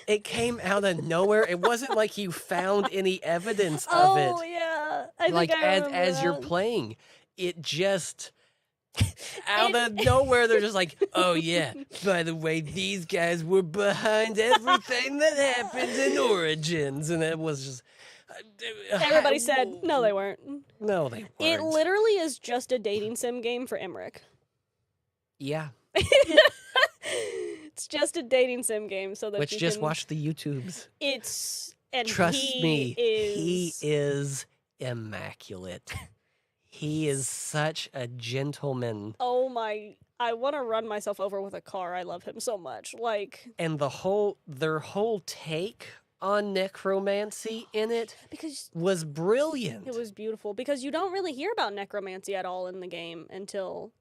it came out of nowhere. It wasn't like you found any evidence of it. Oh yeah, I Like think I remember as you're that. playing, it just out of nowhere they're just like, oh yeah, by the way, these guys were behind everything that happened in Origins. And it was just Everybody said no, they weren't. no, they weren't. It literally is just a dating sim game for Emmerich. Yeah, It's just a dating sim game so that let's you just can, watch the YouTubes. It's and Trust he me, he is is immaculate. He is such a gentleman. oh my! I want to run myself over with a car. I love him so much. Like And their whole take on necromancy in it because was brilliant. it was beautiful. Because you don't really hear about necromancy at all in the game until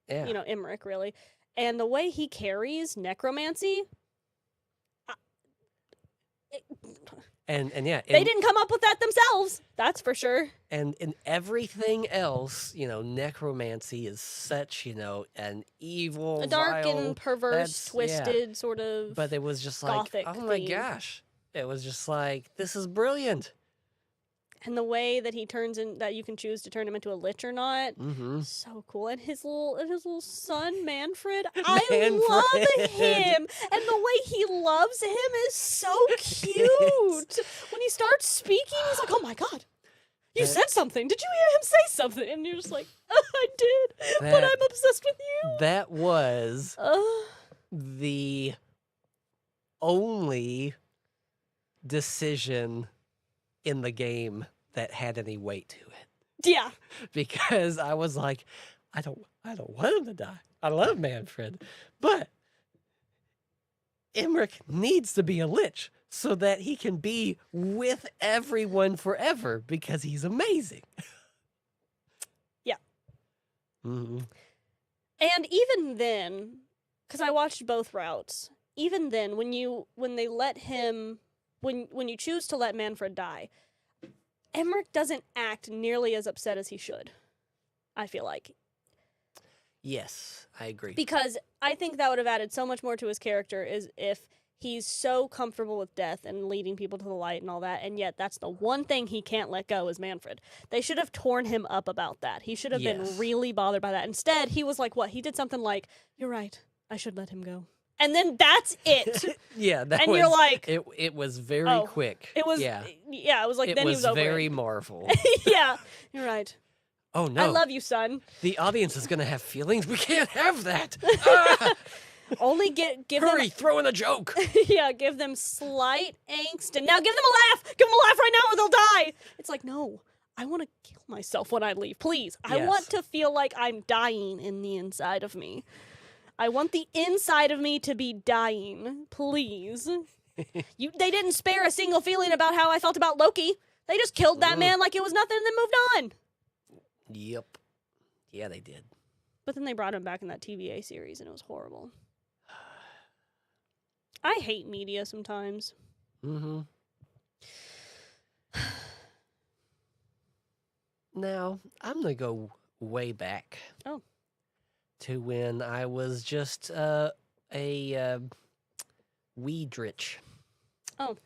yeah. you know Emmerich really, and the way he carries necromancy. And yeah, They didn't come up with that themselves. That's for sure. and in everything else, necromancy is such, an evil, A dark vile, and perverse, that's- yeah. twisted sort of. But it was just like, Gothic oh my theme. gosh. It was just like, this is brilliant. And the way that he turns in, that you can choose to turn him into a lich or not, Mm-hmm. so cool. And his little son Manfred, I Manfred. love him. And the way he loves him is so cute. When he starts speaking, he's like, "Oh my god, you That- said something. Did you hear him say something?" And you're just like, "I did, but That- I'm obsessed with you." That was Ugh. the only decision in the game that had any weight to it, Yeah. because I was like, I don't want him to die. I love Manfred, but Emmerich needs to be a lich so that he can be with everyone forever because he's amazing. Yeah. Mm-hmm. And even then, because I watched both routes, even then, when you choose to let Manfred die, Emmerich doesn't act nearly as upset as he should. I feel like Yes, I agree. Because I think that would have added so much more to his character is if he's so comfortable with death and leading people to the light and all that, and yet that's the one thing he can't let go is Manfred. They should have torn him up about that. He should have been really bothered by that. Instead, he was like, what? He did something like, "You're right. I should let him go." And then that's it. Yeah, that and was, you're like, it was very quick. It was, yeah. It was like, It then was he was over very it. Marvel. Yeah, you're right. Oh, no. I love you, son. The audience is going to have feelings. We can't have that. Ah! Only give Hurry, them... throw in a joke. Yeah, give them slight angst. And now give them a laugh. Give them a laugh right now or they'll die. It's like, no, I want to kill myself when I leave. Please. I want to feel like I'm dying in the inside of me. I want the inside of me to be dying. Please. They didn't spare a single feeling about how I felt about Loki. They just killed that man like it was nothing and then moved on. Yep. Yeah, they did. But then they brought him back in that TVA series, and it was horrible. I hate media sometimes. Mm-hmm. Now, I'm going to go way back. Oh. To when I was just a weedrich. Oh.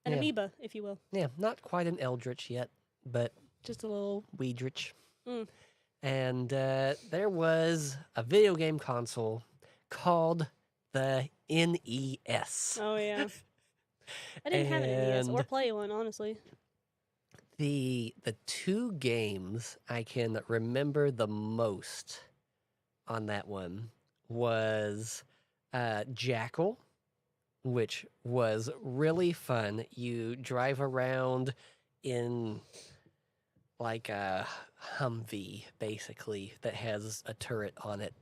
An amoeba, if you will. Yeah, not quite an eldritch yet, but just a little weedrich. Mm. And there was a video game console called the NES. Oh, yeah. I didn't have an NES or play one, honestly. The two games I can remember the most on that one was Jackal, which was really fun. You drive around in like a Humvee, basically, that has a turret on it.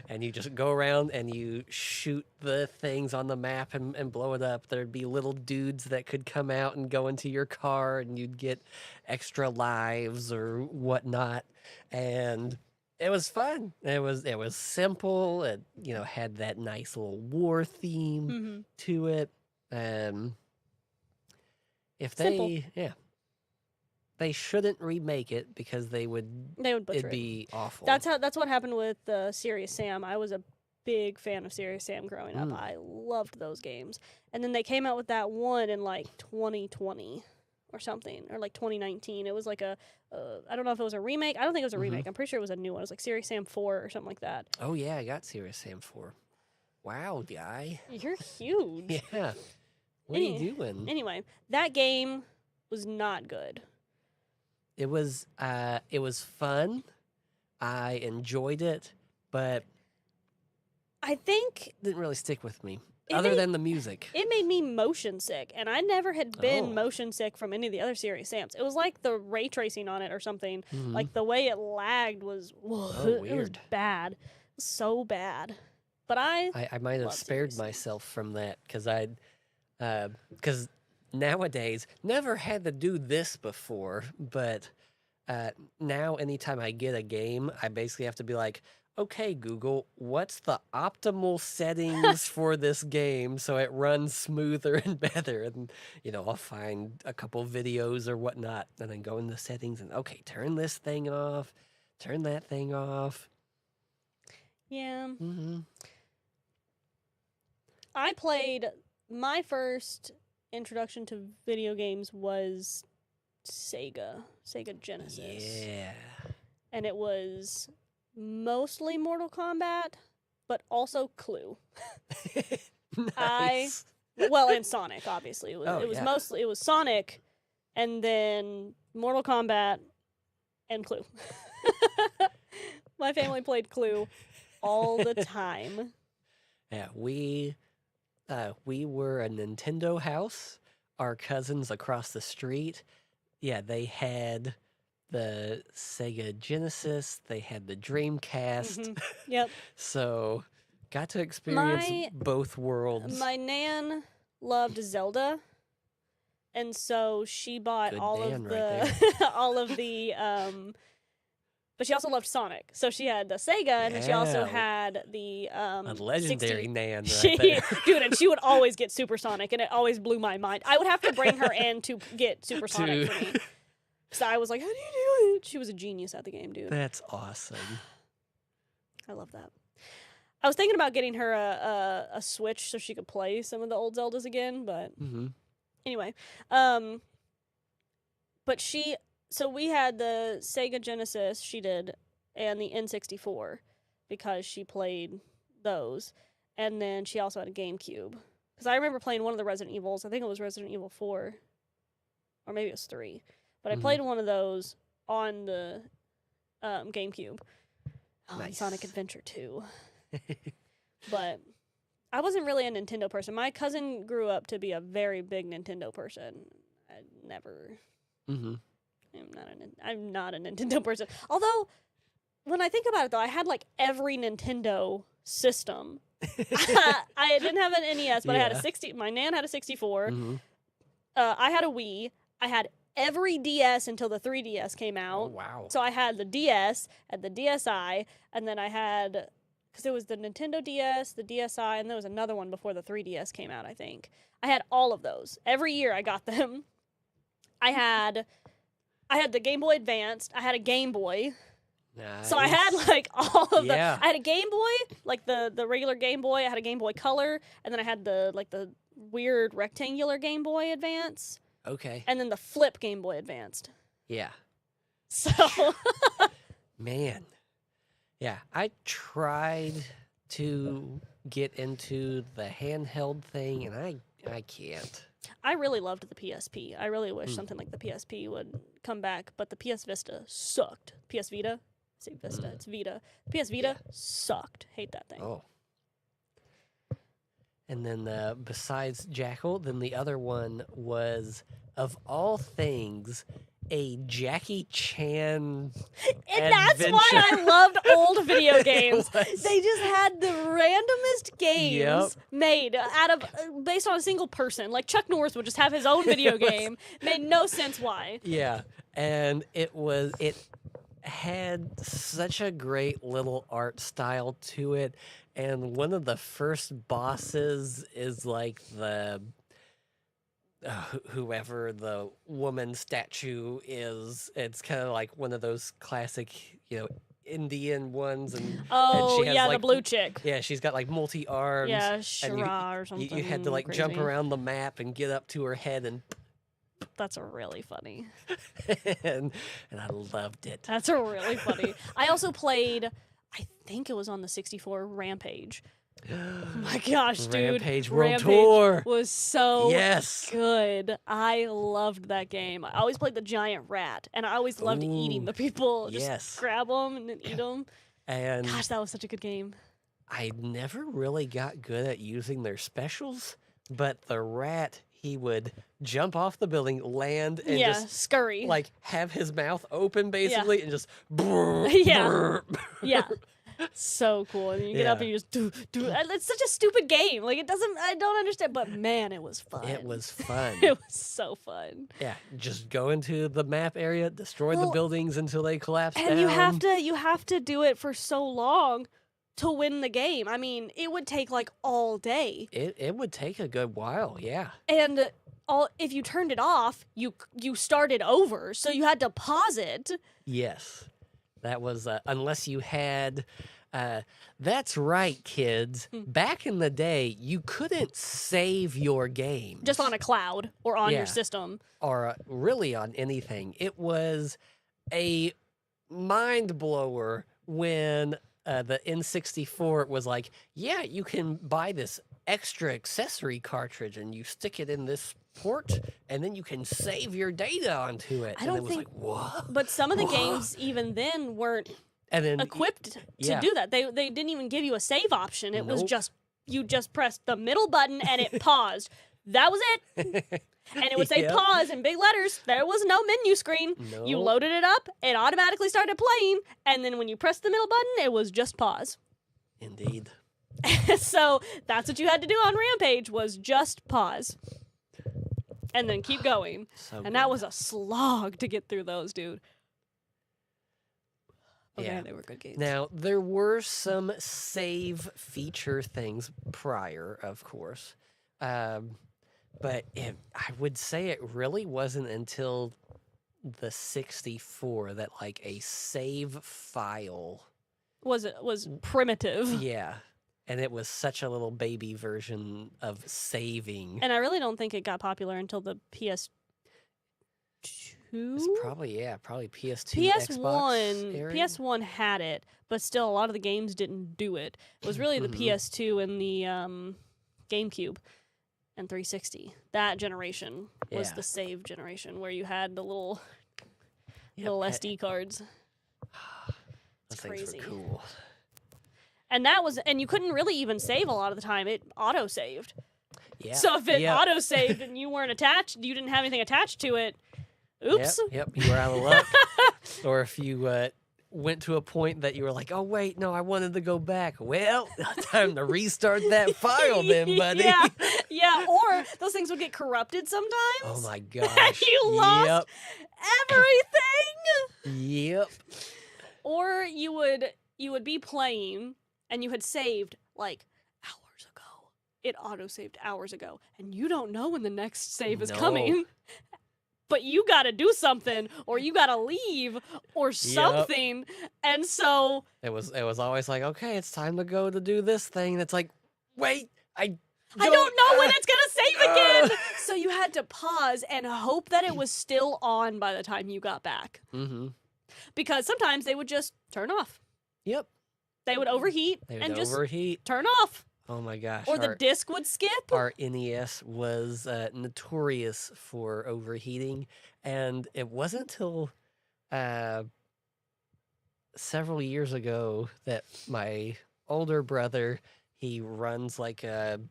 And you just go around and you shoot the things on the map and blow it up. There'd be little dudes that could come out and go into your car and you'd get extra lives or whatnot. And it was fun. It was simple. It had that nice little war theme to it. If they they shouldn't remake it because they would butcher it'd be awful. That's what happened with Serious Sam. I was a big fan of Serious Sam growing up. I loved those games. And then they came out with that one in like 2020 or something, or like 2019. It was like I don't know if it was a remake. I don't think it was a remake. I'm pretty sure it was a new one. It was like Serious Sam 4 or something like that. Oh yeah, I got Serious Sam 4. Wow, guy. You're huge. Yeah. What are you doing? Anyway, that game was not good. It was fun. I enjoyed it, but I think it didn't really stick with me. Other than the music. It made me motion sick, and I never had been motion sick from any of the other Serious Sams. It was like the ray tracing on it or something. Like the way it lagged was weird. It was bad. It was so bad. But I might have spared myself from that because nowadays, never had to do this before, but now anytime I get a game, I basically have to be like, okay, Google, what's the optimal settings for this game so it runs smoother and better? And, I'll find a couple videos or whatnot and then go into settings and, okay, turn this thing off, turn that thing off. Yeah. I played my first introduction to video games was Sega Genesis. Yeah. And it was mostly Mortal Kombat, but also Clue. Nice. And Sonic, obviously. It was Sonic, and then Mortal Kombat, and Clue. My family played Clue all the time. Yeah, we were a Nintendo house. Our cousins across the street, they had the Sega Genesis. They had the Dreamcast. Yep. So got to experience both worlds. My nan loved Zelda, and so she bought all of the but she also loved Sonic. So she had the Sega, and then she also had the a legendary 60. nan right there. Dude, and she would always get Supersonic, and it always blew my mind. I would have to bring her in to get Supersonic for me. So I was like, how do you do it? She was a genius at the game, dude. That's awesome. I love that. I was thinking about getting her a Switch so she could play some of the old Zeldas again, but anyway. But so we had the Sega Genesis, she did, and the N64 because she played those. And then she also had a GameCube. Because I remember playing one of the Resident Evils. I think it was Resident Evil 4. Or maybe it was 3. But I played one of those on the GameCube. Oh, and Sonic Adventure 2. But I wasn't really a Nintendo person. My cousin grew up to be a very big Nintendo person. I never... I'm not a Nintendo person. Although, when I think about it, though, I had, like, every Nintendo system. I didn't have an NES, but I had a 60. My nan had a 64. I had a Wii. I had every DS until the 3DS came out. Oh, wow. So I had the DS, and the DSi, and then I had, because it was the Nintendo DS, the DSi, and there was another one before the 3DS came out, I think. I had all of those. Every year I got them. I had the Game Boy Advanced. I had a Game Boy. Nice. So I had like all of the. I had a Game Boy, like the regular Game Boy. I had a Game Boy Color, and then I had the weird rectangular Game Boy Advance. Okay. And then the flip Game Boy Advanced. Yeah. So. Man. Yeah, I tried to get into the handheld thing, and I can't. I really loved the PSP. I really wish something like the PSP would come back, but the PS Vita sucked. PS Vita? I say Vista, it's Vita. PS Vita sucked. Hate that thing. Oh. And then besides Jackal, then the other one was, of all things, a Jackie Chan And that's why I loved old video games. They just had the randomest games made out of based on a single person. Like Chuck Norris would just have his own video game. Made no sense why. Yeah, and it had such a great little art style to it, and one of the first bosses is like the whoever the woman statue is. It's kind of like one of those classic, Indian ones, and she has, the blue chick. Yeah, she's got like multi arms. Yeah, Shira or something. You had to like crazy. jump around the map and get up to her head, and that's really funny. and I loved it. That's really funny. I also played, I think it was on the 64, Rampage. Oh my gosh, dude. Rampage World Tour was so yes. good. I loved that game. I always played the giant rat, and I always loved eating the people. Just grab them and then eat them. And gosh, that was such a good game. I never really got good at using their specials, but the rat, he would jump off the building, land, and just scurry. Like have his mouth open basically and just yeah. So cool. And you get up and you just do. It's such a stupid game. Like I don't understand, but man, it was fun. It was fun. It was so fun. Yeah, just go into the map area, destroy the buildings until they collapse and down. you have to do it for so long to win the game. I mean, it would take like all day. It would take a good while, yeah. And if you turned it off, you started over, so you had to pause it. Yes. That was, unless you had, that's right, kids. Back in the day, you couldn't save your game. Just on a cloud or on your system. Or really on anything. It was a mind blower when the N64 was like, yeah, you can buy this extra accessory cartridge and you stick it in this port and then you can save your data onto it. I don't think, like, what? But some of the games even then weren't equipped to do that. They didn't even give you a save option. It was just, you just pressed the middle button and it paused. That was it. And it would say pause in big letters. There was no menu screen. Nope. You loaded it up, it automatically started playing, and then when you pressed the middle button, it was just pause. Indeed. So that's what you had to do on Rampage, was just pause. And then keep going. That was a slog to get through those, dude. Okay, they were good games. Now, there were some save feature things prior, of course. But I would say it really wasn't until the 64 that like a save file was primitive. Yeah. And it was such a little baby version of saving. And I really don't think it got popular until the PS2. It's probably PS2, PS1, Xbox area? PS1 had it, but still a lot of the games didn't do it. It was really the PS2 and the GameCube and 360. That generation was Yeah. the save generation where you had the little Yep. little SD cards. Those things crazy. were cool. And you couldn't really even save a lot of the time. It auto saved. Yeah. So if it Yep. auto saved and you weren't attached, you didn't have anything attached to it. Oops. Yep. You were out of luck. Or if you went to a point that you were like, oh, wait, no, I wanted to go back. Well, time to restart that file then, buddy. Yeah, or those things would get corrupted sometimes. Oh, my gosh. You lost everything. Yep. Or you would be playing and you had saved like hours ago. It auto-saved hours ago. And you don't know when the next save is coming. But you gotta do something, or you gotta leave, or something, and so it was always like, okay, it's time to go to do this thing. And it's like, wait, I don't know when it's gonna save again. So you had to pause and hope that it was still on by the time you got back, because sometimes they would just turn off. Yep. They would overheat just turn off. Oh my gosh. Or the disc would skip. Our NES was notorious for overheating, and it wasn't until several years ago that my older brother, he runs like a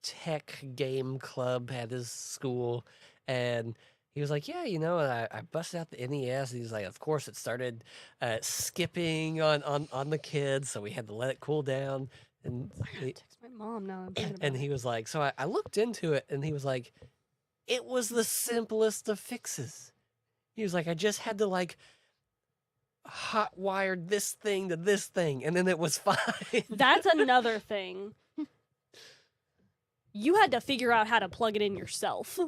tech game club at his school, and he was like, yeah, I busted out the NES. And he's like, of course, it started skipping on the kids, so we had to let it cool down. And I gotta text my mom now. I'm thinking about and he was like, so I looked into it, and he was like, it was the simplest of fixes. He was like, I just had to like hot wired this thing to this thing, and then it was fine. That's another thing. You had to figure out how to plug it in yourself.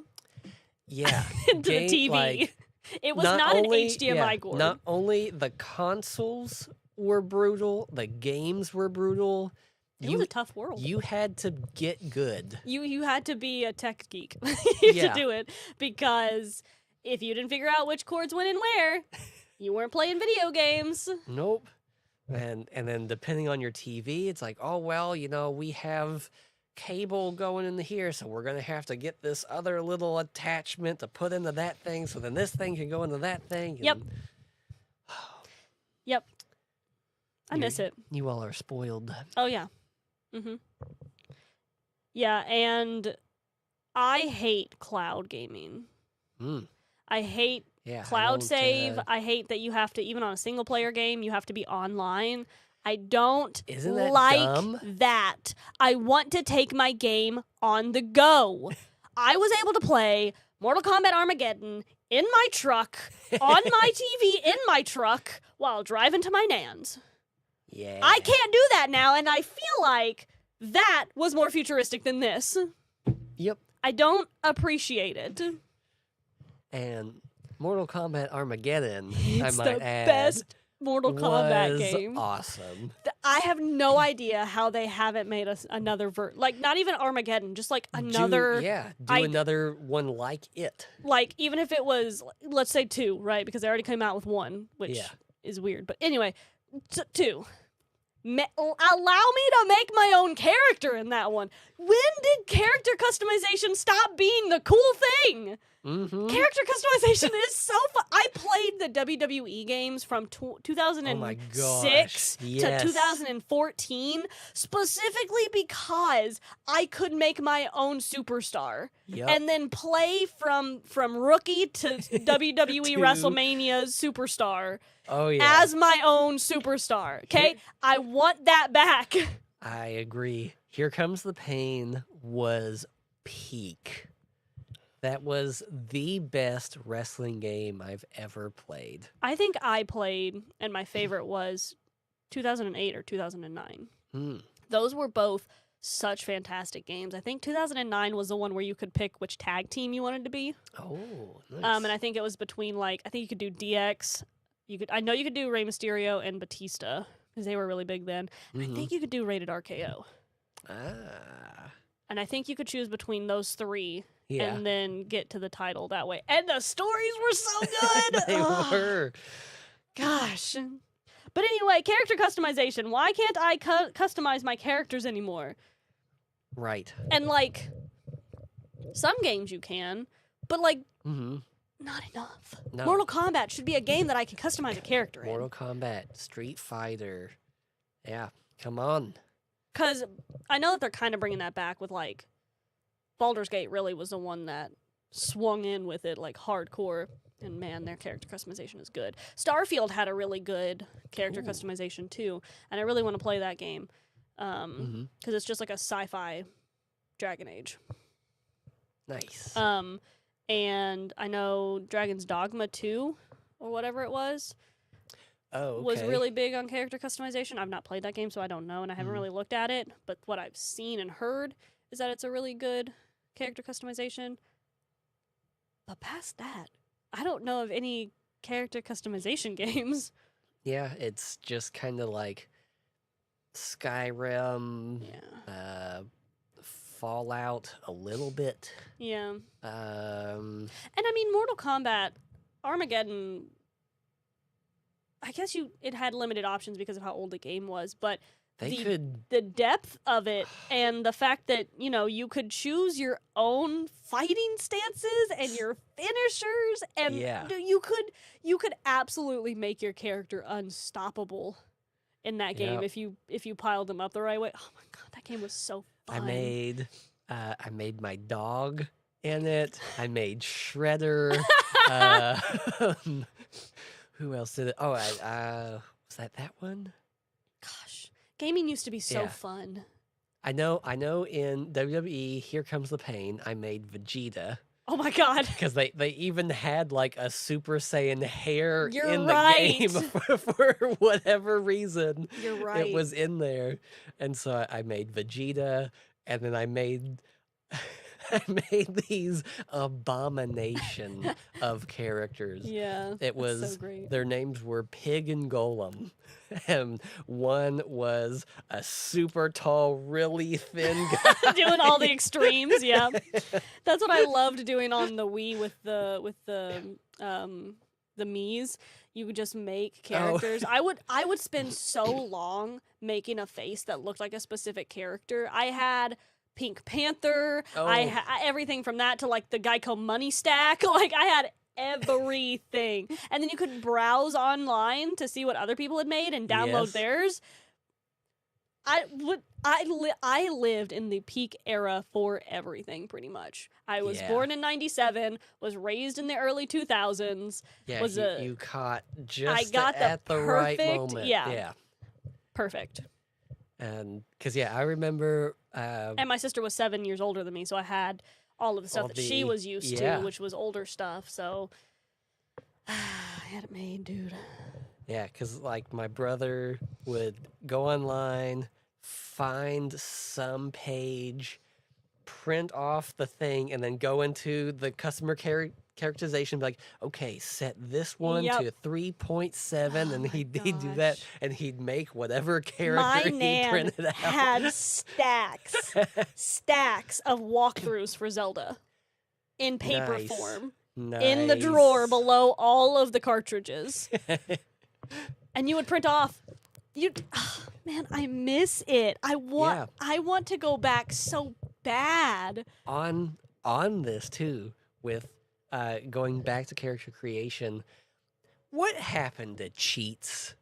Yeah. Into the TV. Like, it was not an HDMI cord. Not only the consoles were brutal, the games were brutal. It was a tough world. You had to get good. You had to be a tech geek Yeah. to do it, because if you didn't figure out which cords went in where, you weren't playing video games. Nope. And then depending on your TV, it's like, oh well, we have cable going into here, so we're gonna have to get this other little attachment to put into that thing, so then this thing can go into that thing. Yep. Yep. I miss it. You all are spoiled. Oh yeah. Yeah, and I hate cloud gaming. I hate cloud save. I hate that you have to, even on a single player game, you have to be online. I don't Isn't that like dumb? that. I want to take my game on the go. I was able to play Mortal Kombat Armageddon in my truck, on my TV in my truck, while driving to my nan's. Yeah. I can't do that now, and I feel like that was more futuristic than this. Yep. I don't appreciate it. And Mortal Kombat Armageddon, It's I might the add, best Mortal Kombat was game. awesome. I have no idea how they haven't made another like not even Armageddon, just like another. Do another one like it. Like even if it was, let's say 2, right? Because they already came out with 1, which is weird. But anyway, 2. Allow me to make my own character in that one. When did character customization stop being the cool thing? Character customization is so fun. I played the WWE games from 2006 to 2014 specifically because I could make my own superstar and then play from rookie to WWE WrestleMania's superstar. Oh yeah. As my own superstar. Okay? I want that back. I agree. Here Comes the Pain was peak. That was the best wrestling game I've ever played. I think I played, and my favorite was 2008 or 2009. Those were both such fantastic games. I think 2009 was the one where you could pick which tag team you wanted to be. Oh, nice. And I think it was between I think you could do DX. I know you could do Rey Mysterio and Batista because they were really big then. And I think you could do rated RKO. Ah. And I think you could choose between those 3 Yeah. and then get to the title that way. And the stories were so good. They were. Gosh. But anyway, character customization. Why can't I customize my characters anymore? Right. And, like, some games you can, but, like, not enough. No. Mortal Kombat should be a game that I can customize a character in. Mortal Kombat, Street Fighter. Yeah, come on. Because I know that they're kind of bringing that back with, like, Baldur's Gate really was the one that swung in with it, like, hardcore. And, man, their character customization is good. Starfield had a really good character customization, too. And I really want to play that game. Because it's just like a sci-fi Dragon Age. Nice. And I know Dragon's Dogma 2, or whatever it was, was really big on character customization. I've not played that game, so I don't know, and I haven't really looked at it. But what I've seen and heard is that it's a really good character customization. But past that, I don't know of any character customization games. Yeah, it's just kind of like Skyrim, Fallout a little bit. Yeah. Um, And I mean, Mortal Kombat, Armageddon, I guess it had limited options because of how old the game was, but the depth of it and the fact that, you know, you could choose your own fighting stances and your finishers, and you could absolutely make your character unstoppable in that game if you piled them up the right way. Oh my god, that game was so fun. I made my dog in it. I made Shredder. Who else did it? Oh, was that one? Gosh, gaming used to be so fun. I know in WWE, Here Comes the Pain, I made Vegeta. Oh my god. Because they even had like a Super Saiyan hair in the game for whatever reason. You're right. It was in there. And so I made Vegeta, and then I made these abomination of characters. Yeah. It was so great. Their names were Pig and Golem. And one was a super tall, really thin guy. Doing all the extremes, yeah. That's what I loved doing on the Wii with the Miis. You would just make characters. I would spend so long making a face that looked like a specific character. I had Pink Panther. I everything from that to like the Geico Money Stack. Like I had everything. And then you could browse online to see what other people had made and download theirs. I lived in the peak era for everything, pretty much. I was born in 97, was raised in the early 2000s. Yeah, you caught just I got at the right perfect, moment. Yeah. Perfect. And because I remember, and my sister was 7 years older than me, so I had all of the stuff that she was used to, which was older stuff. So I had it made, dude. Yeah, because like my brother would go online, find some page, print off the thing, and then go into the customer characterization, be like, okay, set this one to 3.7, and he'd do that, and he'd make whatever character he printed out. Had stacks of walkthroughs for Zelda in paper form in the drawer below all of the cartridges. And you would print off. Man, I miss it. I want to go back so bad. On this too, with going back to character creation, what happened to cheats?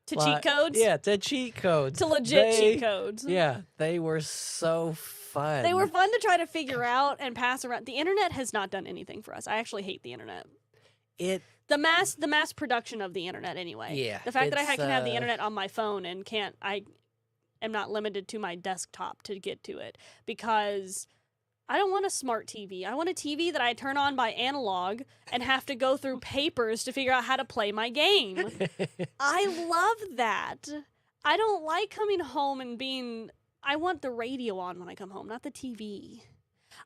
To cheat codes? Yeah, to cheat codes. To legit cheat codes. Yeah, they were so fun. They were fun to try to figure out and pass around. The internet has not done anything for us. I actually hate the internet. The mass production of the internet, anyway. Yeah. The fact that I can have the internet on my phone and I am not limited to my desktop to get to it, because I don't want a smart TV. I want a TV that I turn on by analog and have to go through papers to figure out how to play my game. I love that. I don't like coming home and I want the radio on when I come home, not the TV.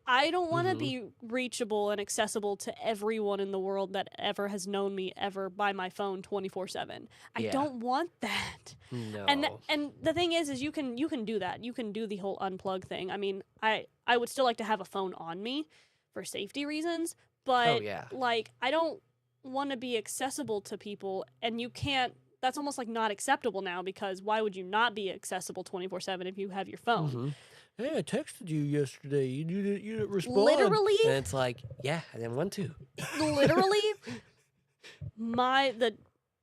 I don't want to be reachable and accessible to everyone in the world that ever has known me ever by my phone 24/7. I Yeah. don't want that. No. And the thing is you can do that. You can do the whole unplug thing. I mean, I would still like to have a phone on me for safety reasons, but Oh, yeah. like I don't want to be accessible to people, and you can't. That's almost like not acceptable now, because why would you not be accessible 24/7 if you have your phone? Hey, I texted you yesterday. You didn't respond. Literally? And it's like, yeah, I didn't want to. Literally,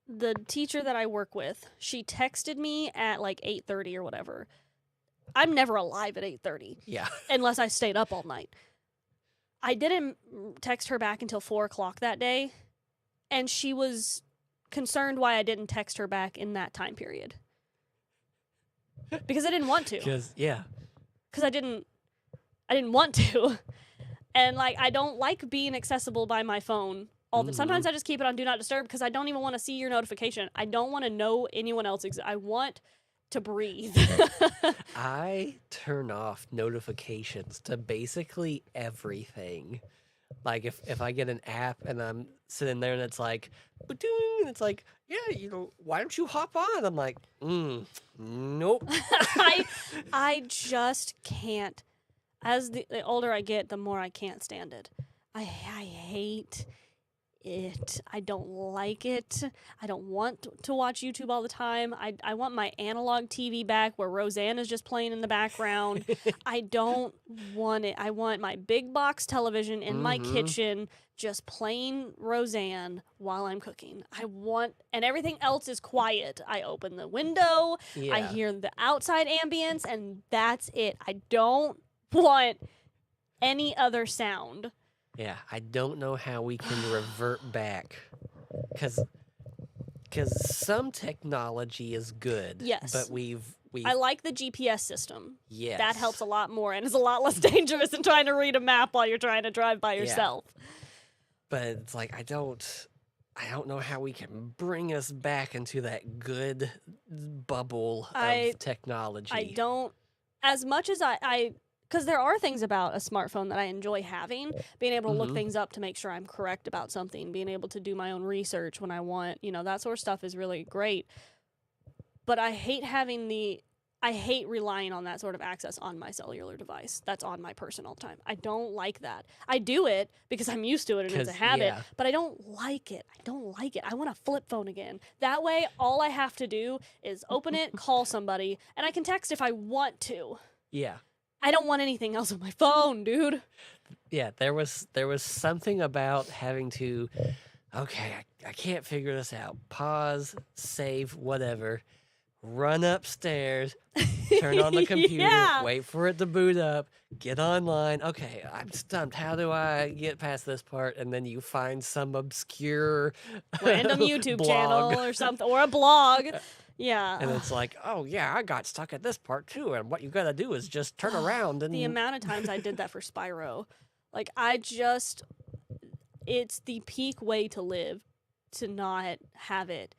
the teacher that I work with, she texted me at like 8:30 or whatever. I'm never alive at 8:30 Yeah. unless I stayed up all night. I didn't text her back until 4 o'clock that day, and she was concerned why I didn't text her back in that time period. Because I didn't want to. Because, yeah. Because I didn't want to. And like, I don't like being accessible by my phone all the sometimes I just keep it on do not disturb because I don't even want to see your notification. I don't want to know anyone else I want to breathe. I turn off notifications to basically everything. Like if I get an app and I'm sitting there and it's like, ba-doong, and it's like, yeah, why don't you hop on? I'm like, nope. I just can't. As the older I get, the more I can't stand it. I hate it. I don't like it. I don't want to watch YouTube all the time. I want my analog TV back where Roseanne is just playing in the background. I don't want it. I want my big box television in my kitchen just playing Roseanne while I'm cooking. And everything else is quiet. I open the window. Yeah. I hear the outside ambience, and that's it. I don't want any other sound. Yeah, I don't know how we can revert back, because some technology is good. Yes. But we've I like the GPS system. yes. That helps a lot more and is a lot less dangerous than trying to read a map while you're trying to drive by yourself. But it's like I don't know how we can bring us back into that good bubble of technology. I don't, as much as I because there are things about a smartphone that I enjoy having, being able to look things up to make sure I'm correct about something, being able to do my own research when I want, that sort of stuff is really great. But I hate relying on that sort of access on my cellular device. That's on my person all the time. I don't like that. I do it because I'm used to it and it's a habit, but I don't like it. I want a flip phone again. That way, all I have to do is open it, call somebody, and I can text if I want to. Yeah. I don't want anything else on my phone, dude. Yeah, there was something about having to, okay, I can't figure this out. Pause, save, whatever. Run upstairs, turn on the computer, wait for it to boot up, get online. Okay, I'm stumped. How do I get past this part? And then you find some obscure random YouTube blog. channel or something, or a blog. Yeah. And it's like, oh, yeah, I got stuck at this part too. And what you got to do is just turn around. And the amount of times I did that for Spyro. Like, it's the peak way to live, to not have it.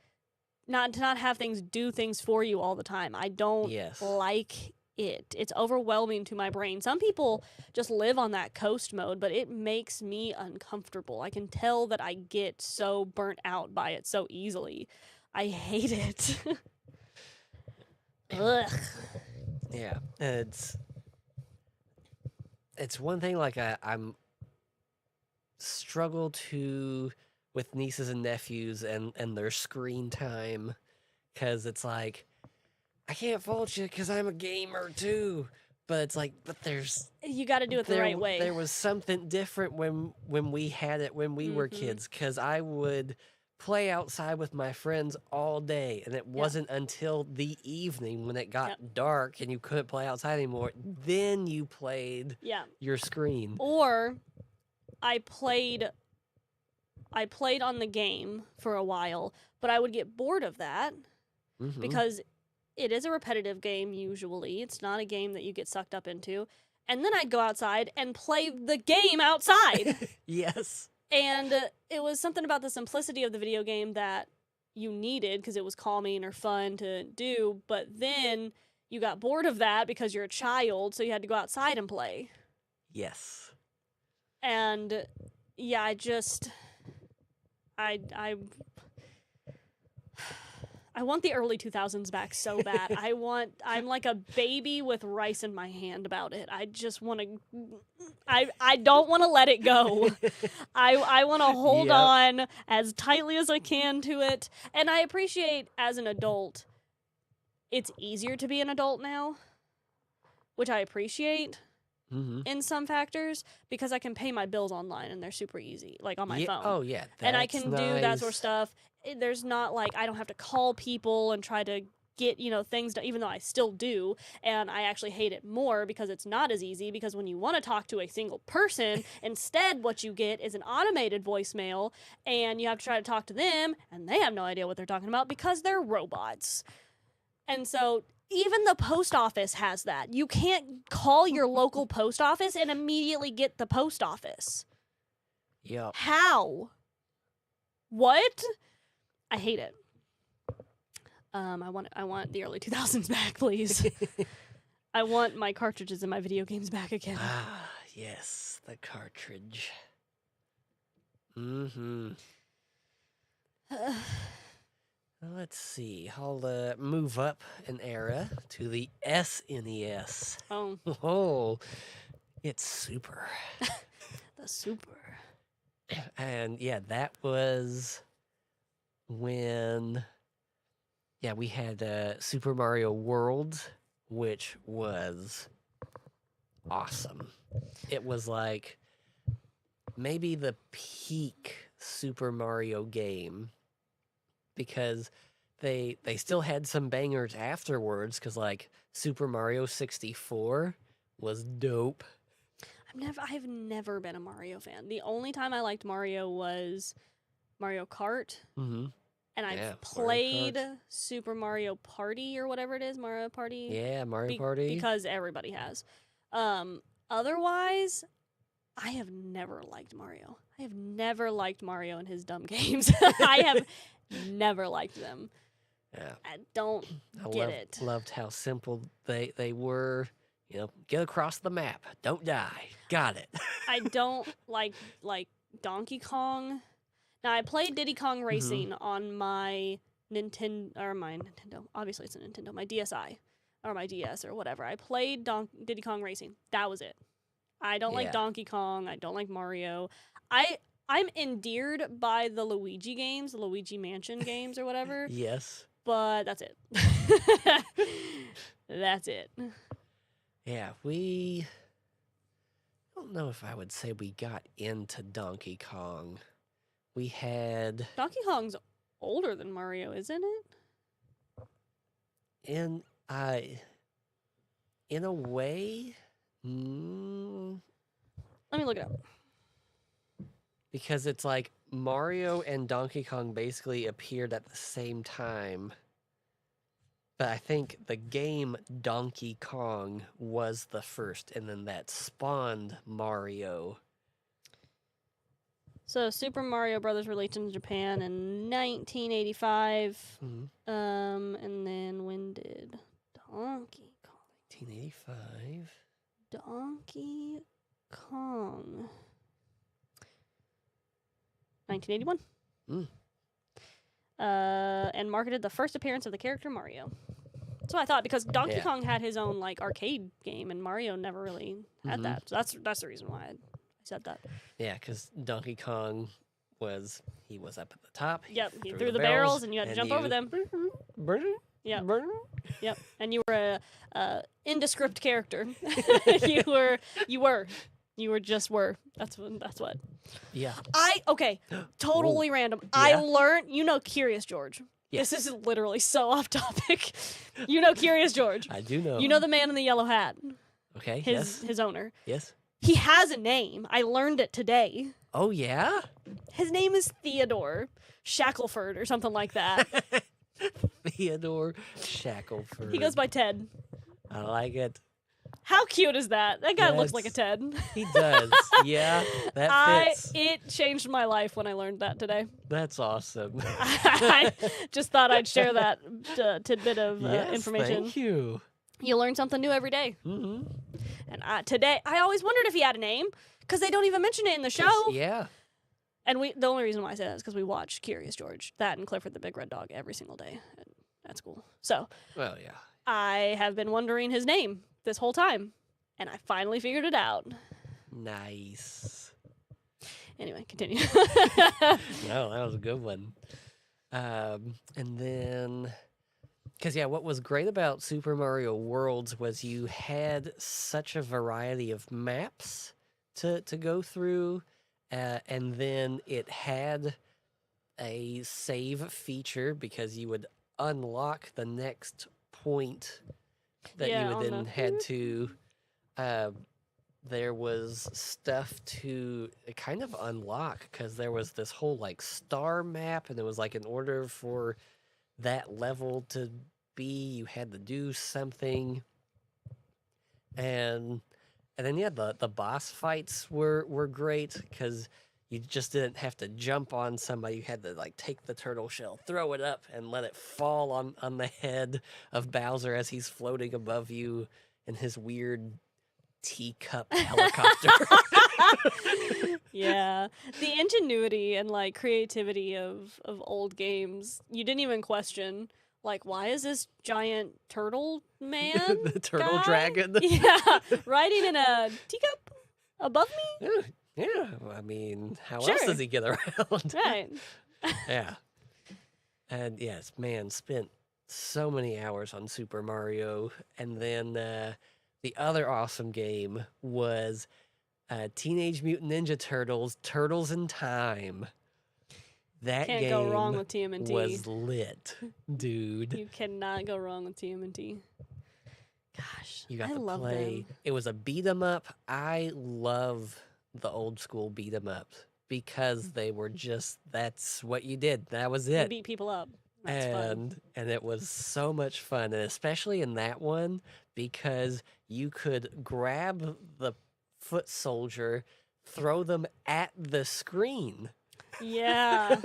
To not have things do things for you all the time. I don't like it. It's overwhelming to my brain. Some people just live on that coast mode, but it makes me uncomfortable. I can tell that I get so burnt out by it so easily. I hate it. Ugh. Yeah, it's one thing. Like I'm struggle to with nieces and nephews and their screen time, because it's like I can't fault you because I'm a gamer too. But it's like, you got to do it the right way. There was something different when we had it when we were kids, because I would play outside with my friends all day, and it wasn't until the evening when it got dark and you couldn't play outside anymore, then you played your screen. Or I played on the game for a while, but I would get bored of that because it is a repetitive game usually. It's not a game that you get sucked up into. And then I'd go outside and play the game outside. Yes. And it was something about the simplicity of the video game that you needed because it was calming or fun to do. But then you got bored of that because you're a child, so you had to go outside and play. Yes. And yeah, I want the early 2000s back so bad. I'm like a baby with rice in my hand about it. I just want to, I don't want to let it go. I want to hold on as tightly as I can to it. And I appreciate as an adult, it's easier to be an adult now, which I appreciate. In some factors, because I can pay my bills online and they're super easy, like on my phone. Oh, yeah. And I can do that sort of stuff. There's not like I don't have to call people and try to get, things done, even though I still do. And I actually hate it more because it's not as easy, because when you want to talk to a single person, instead what you get is an automated voicemail, and you have to try to talk to them, and they have no idea what they're talking about because they're robots. And so even the post office has that. You can't call your local post office and immediately get the post office. Yep. How? What? I hate it. I want the early 2000s back, please. I want my cartridges in my video games back again. Ah, yes, the cartridge. Mm-hmm. Let's see. I'll move up an era to the SNES. Oh. Oh, it's super. The super. And yeah, that was when we had Super Mario World, which was awesome. It was like maybe the peak Super Mario game, because they still had some bangers afterwards, because like Super Mario 64 was dope. I've never been a Mario fan. The only time I liked Mario was Mario Kart. Mm-hmm. And I've played Super Mario Party or whatever it is, Mario Party. Yeah, Mario Party. Because everybody has. Otherwise, I have never liked Mario. I have never liked Mario and his dumb games. I have never liked them. Yeah. I don't get it. Loved how simple they were. Get across the map. Don't die. Got it. I don't like Donkey Kong. Now, I played Diddy Kong Racing on my Nintendo. Obviously, it's a Nintendo. My DSi. Or my DS or whatever. I played Diddy Kong Racing. That was it. I don't like Donkey Kong. I don't like Mario. I'm endeared by the Luigi games, the Luigi Mansion games or whatever. Yes. But that's it. That's it. Yeah, I don't know if I would say we got into Donkey Kong. We had... Donkey Kong's older than Mario, isn't it? In a way... Let me look it up. Because it's like Mario and Donkey Kong basically appeared at the same time. But I think the game Donkey Kong was the first, and then that spawned Mario. So Super Mario Brothers released in Japan in 1985. Mm-hmm. And then when did Donkey Kong? 1985. Donkey Kong. 1981. And marketed the first appearance of the character Mario. That's what I thought, because Donkey Kong had his own like arcade game, and Mario never really had that. So that's the reason why I said that. Yeah, because Donkey Kong was up at the top. Yep, he threw the barrels, and you had to jump over them. Yeah. Yep, and you were a indescript character. You were. That's what. Yeah. Totally random. Yeah. I learned, Curious George. Yes. This is literally so off topic. Curious George. I do know. You know the man in the yellow hat. Okay. His owner. Yes. He has a name. I learned it today. Oh yeah? His name is Theodore Shackelford or something like that. Theodore Shackelford. He goes by Ted. I like it. How cute is that? That guy looks like a Ted. He does. Yeah, that fits. It changed my life when I learned that today. That's awesome. I just thought I'd share that tidbit of information. Thank you. You learn something new every day. Mm-hmm. And today, I always wondered if he had a name because they don't even mention it in the show. Yeah. And the only reason why I say that is because we watch Curious George, that and Clifford the Big Red Dog every single day at school. So, Well, yeah. I have been wondering his name this whole time, and I finally figured it out. Nice. Anyway, continue. No, that was a good one. And then, because what was great about Super Mario Worlds was you had such a variety of maps to go through, and then it had a save feature because you would unlock the next point that you would then had to. There was stuff to kind of unlock because there was this whole like star map, and it was like in order for that level to be, you had to do something. And then the boss fights were great because you just didn't have to jump on somebody. You had to like take the turtle shell, throw it up, and let it fall on the head of Bowser as he's floating above you in his weird teacup helicopter. Yeah, the ingenuity and like creativity of old games, you didn't even question. Like, why is this giant turtle man? The turtle guy? dragon. Yeah, riding in a teacup above me? Yeah. I mean, how Sure. else does he get around? Right. Yeah. And yes, man, spent so many hours on Super Mario. And then the other awesome game was Teenage Mutant Ninja Turtles, Turtles in Time. That Can't game go wrong with TMNT. was lit, dude. You cannot go wrong with TMNT. Gosh, You got I to love play. them. It was a beat 'em up. I love the old school beat 'em ups because they were just, that's what you did. That was You it. beat people up. That's fun. And it was so much fun, and especially in that one because you could grab the foot soldier, throw them at the screen. Yeah.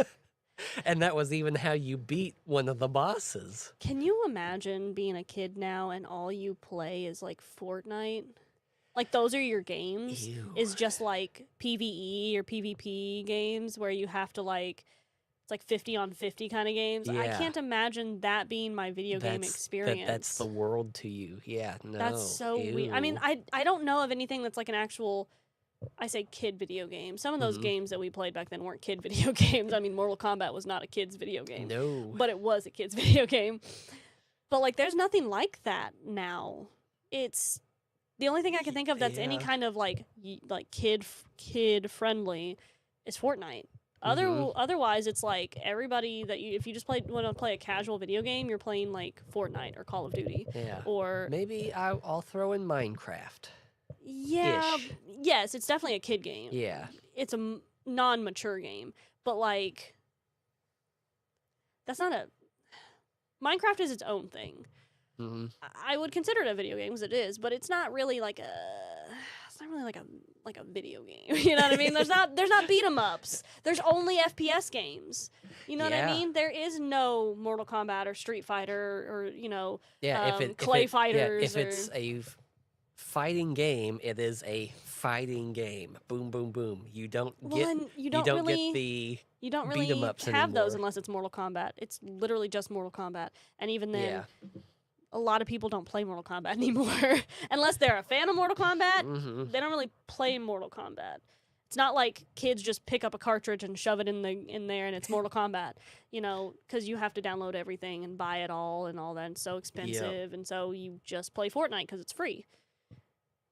And that was even how you beat one of the bosses. Can you imagine being a kid now and all you play is like Fortnite? Like those are your games? Ew. Is just like PvE or PvP games where you have to like, it's like 50 on 50 kind of games. I Yeah. can't imagine that being my video game experience. That's the world to you. Yeah, no. That's so weird. I mean, ew. I don't know of anything that's like an actual, I say kid video game. Some of those Mhm. games that we played back then weren't kid video games. I mean, Mortal Kombat was not a kid's video game. No. But it was a kid's video game. But like there's nothing like that now. It's the only thing I can think of that's any Yeah. kind of like kid friendly is Fortnite. Mhm. Otherwise it's like everybody that if you just want to play a casual video game, you're playing like Fortnite or Call of Duty Yeah. or Maybe I'll throw in Minecraft. yeah, Ish. yes, it's definitely a kid game. Yeah. It's a non-mature game, but like that's not a Minecraft is its own thing. hmm I would consider it a video game because it is, but it's not really like a video game. You know what I mean? There's not beat 'em ups. There's only FPS games. You know what I Yeah. mean? There is no Mortal Kombat or Street Fighter or Yeah. Clay if Fighters. it's a fighting game, it is a fighting game. Boom, boom, boom. You don't get and you you don't don't really get the you don't beat 'em really ups have those anymore. unless it's Mortal Kombat. It's literally just Mortal Kombat, and even then. yeah. A lot of people don't play Mortal Kombat anymore unless they're a fan of Mortal Kombat. hmm They don't really play Mortal Kombat. It's not like kids just pick up a cartridge and shove it in there and it's Mortal Kombat, because you have to download everything and buy it all and all that. And it's so expensive, and so you just play Fortnite because it's free,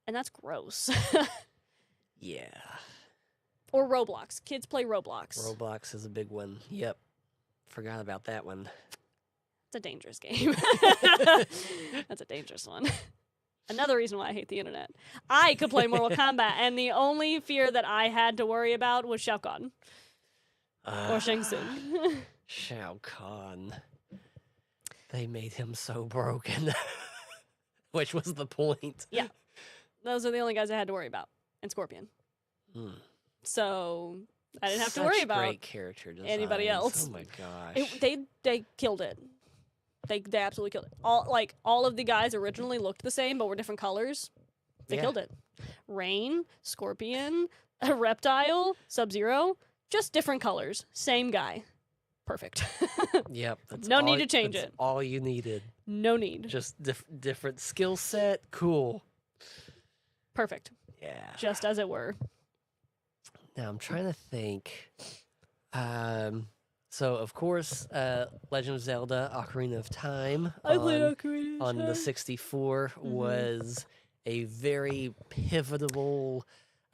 and that's gross. Yeah. Or Roblox. Kids play Roblox. Roblox is a big one. Yep. Forgot about that one. It's a dangerous game. That's a dangerous one. Another reason why I hate the internet. I could play Mortal Kombat, and the only fear that I had to worry about was Shao Kahn or Shang Tsung. Shao Kahn. They made him so broken. Which was the point. Yeah. Those are the only guys I had to worry about. And Scorpion. Hmm. So I didn't have to Such worry about great character anybody designs. else. Oh my gosh. They killed it. They absolutely killed it. All of the guys originally looked the same, but were different colors. They Yeah. killed it. Rain, Scorpion, a Reptile, Sub-Zero, just different colors. Same guy. Perfect. Yep. That's No all, need to change that's it. all you needed. No need. Just different skill set. Cool. Perfect. Yeah. Just as it were. Now I'm trying to think. So of course, Legend of Zelda: Ocarina of Time on the 64 was a very pivotal.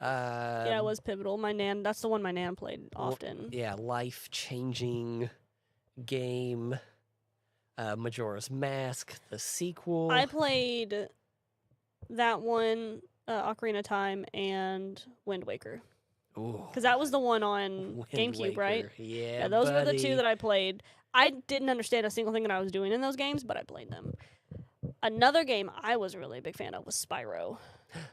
Yeah, it was pivotal. That's the one my nan played often. Yeah, life-changing game. Majora's Mask, the sequel. I played that one, Ocarina of Time, and Wind Waker. Ooh, Because that was the one on Wind GameCube, right? Waker. Yeah, Yeah, those were the two buddy. that I played. I didn't understand a single thing that I was doing in those games, but I played them. Another game I was really a big fan of was Spyro.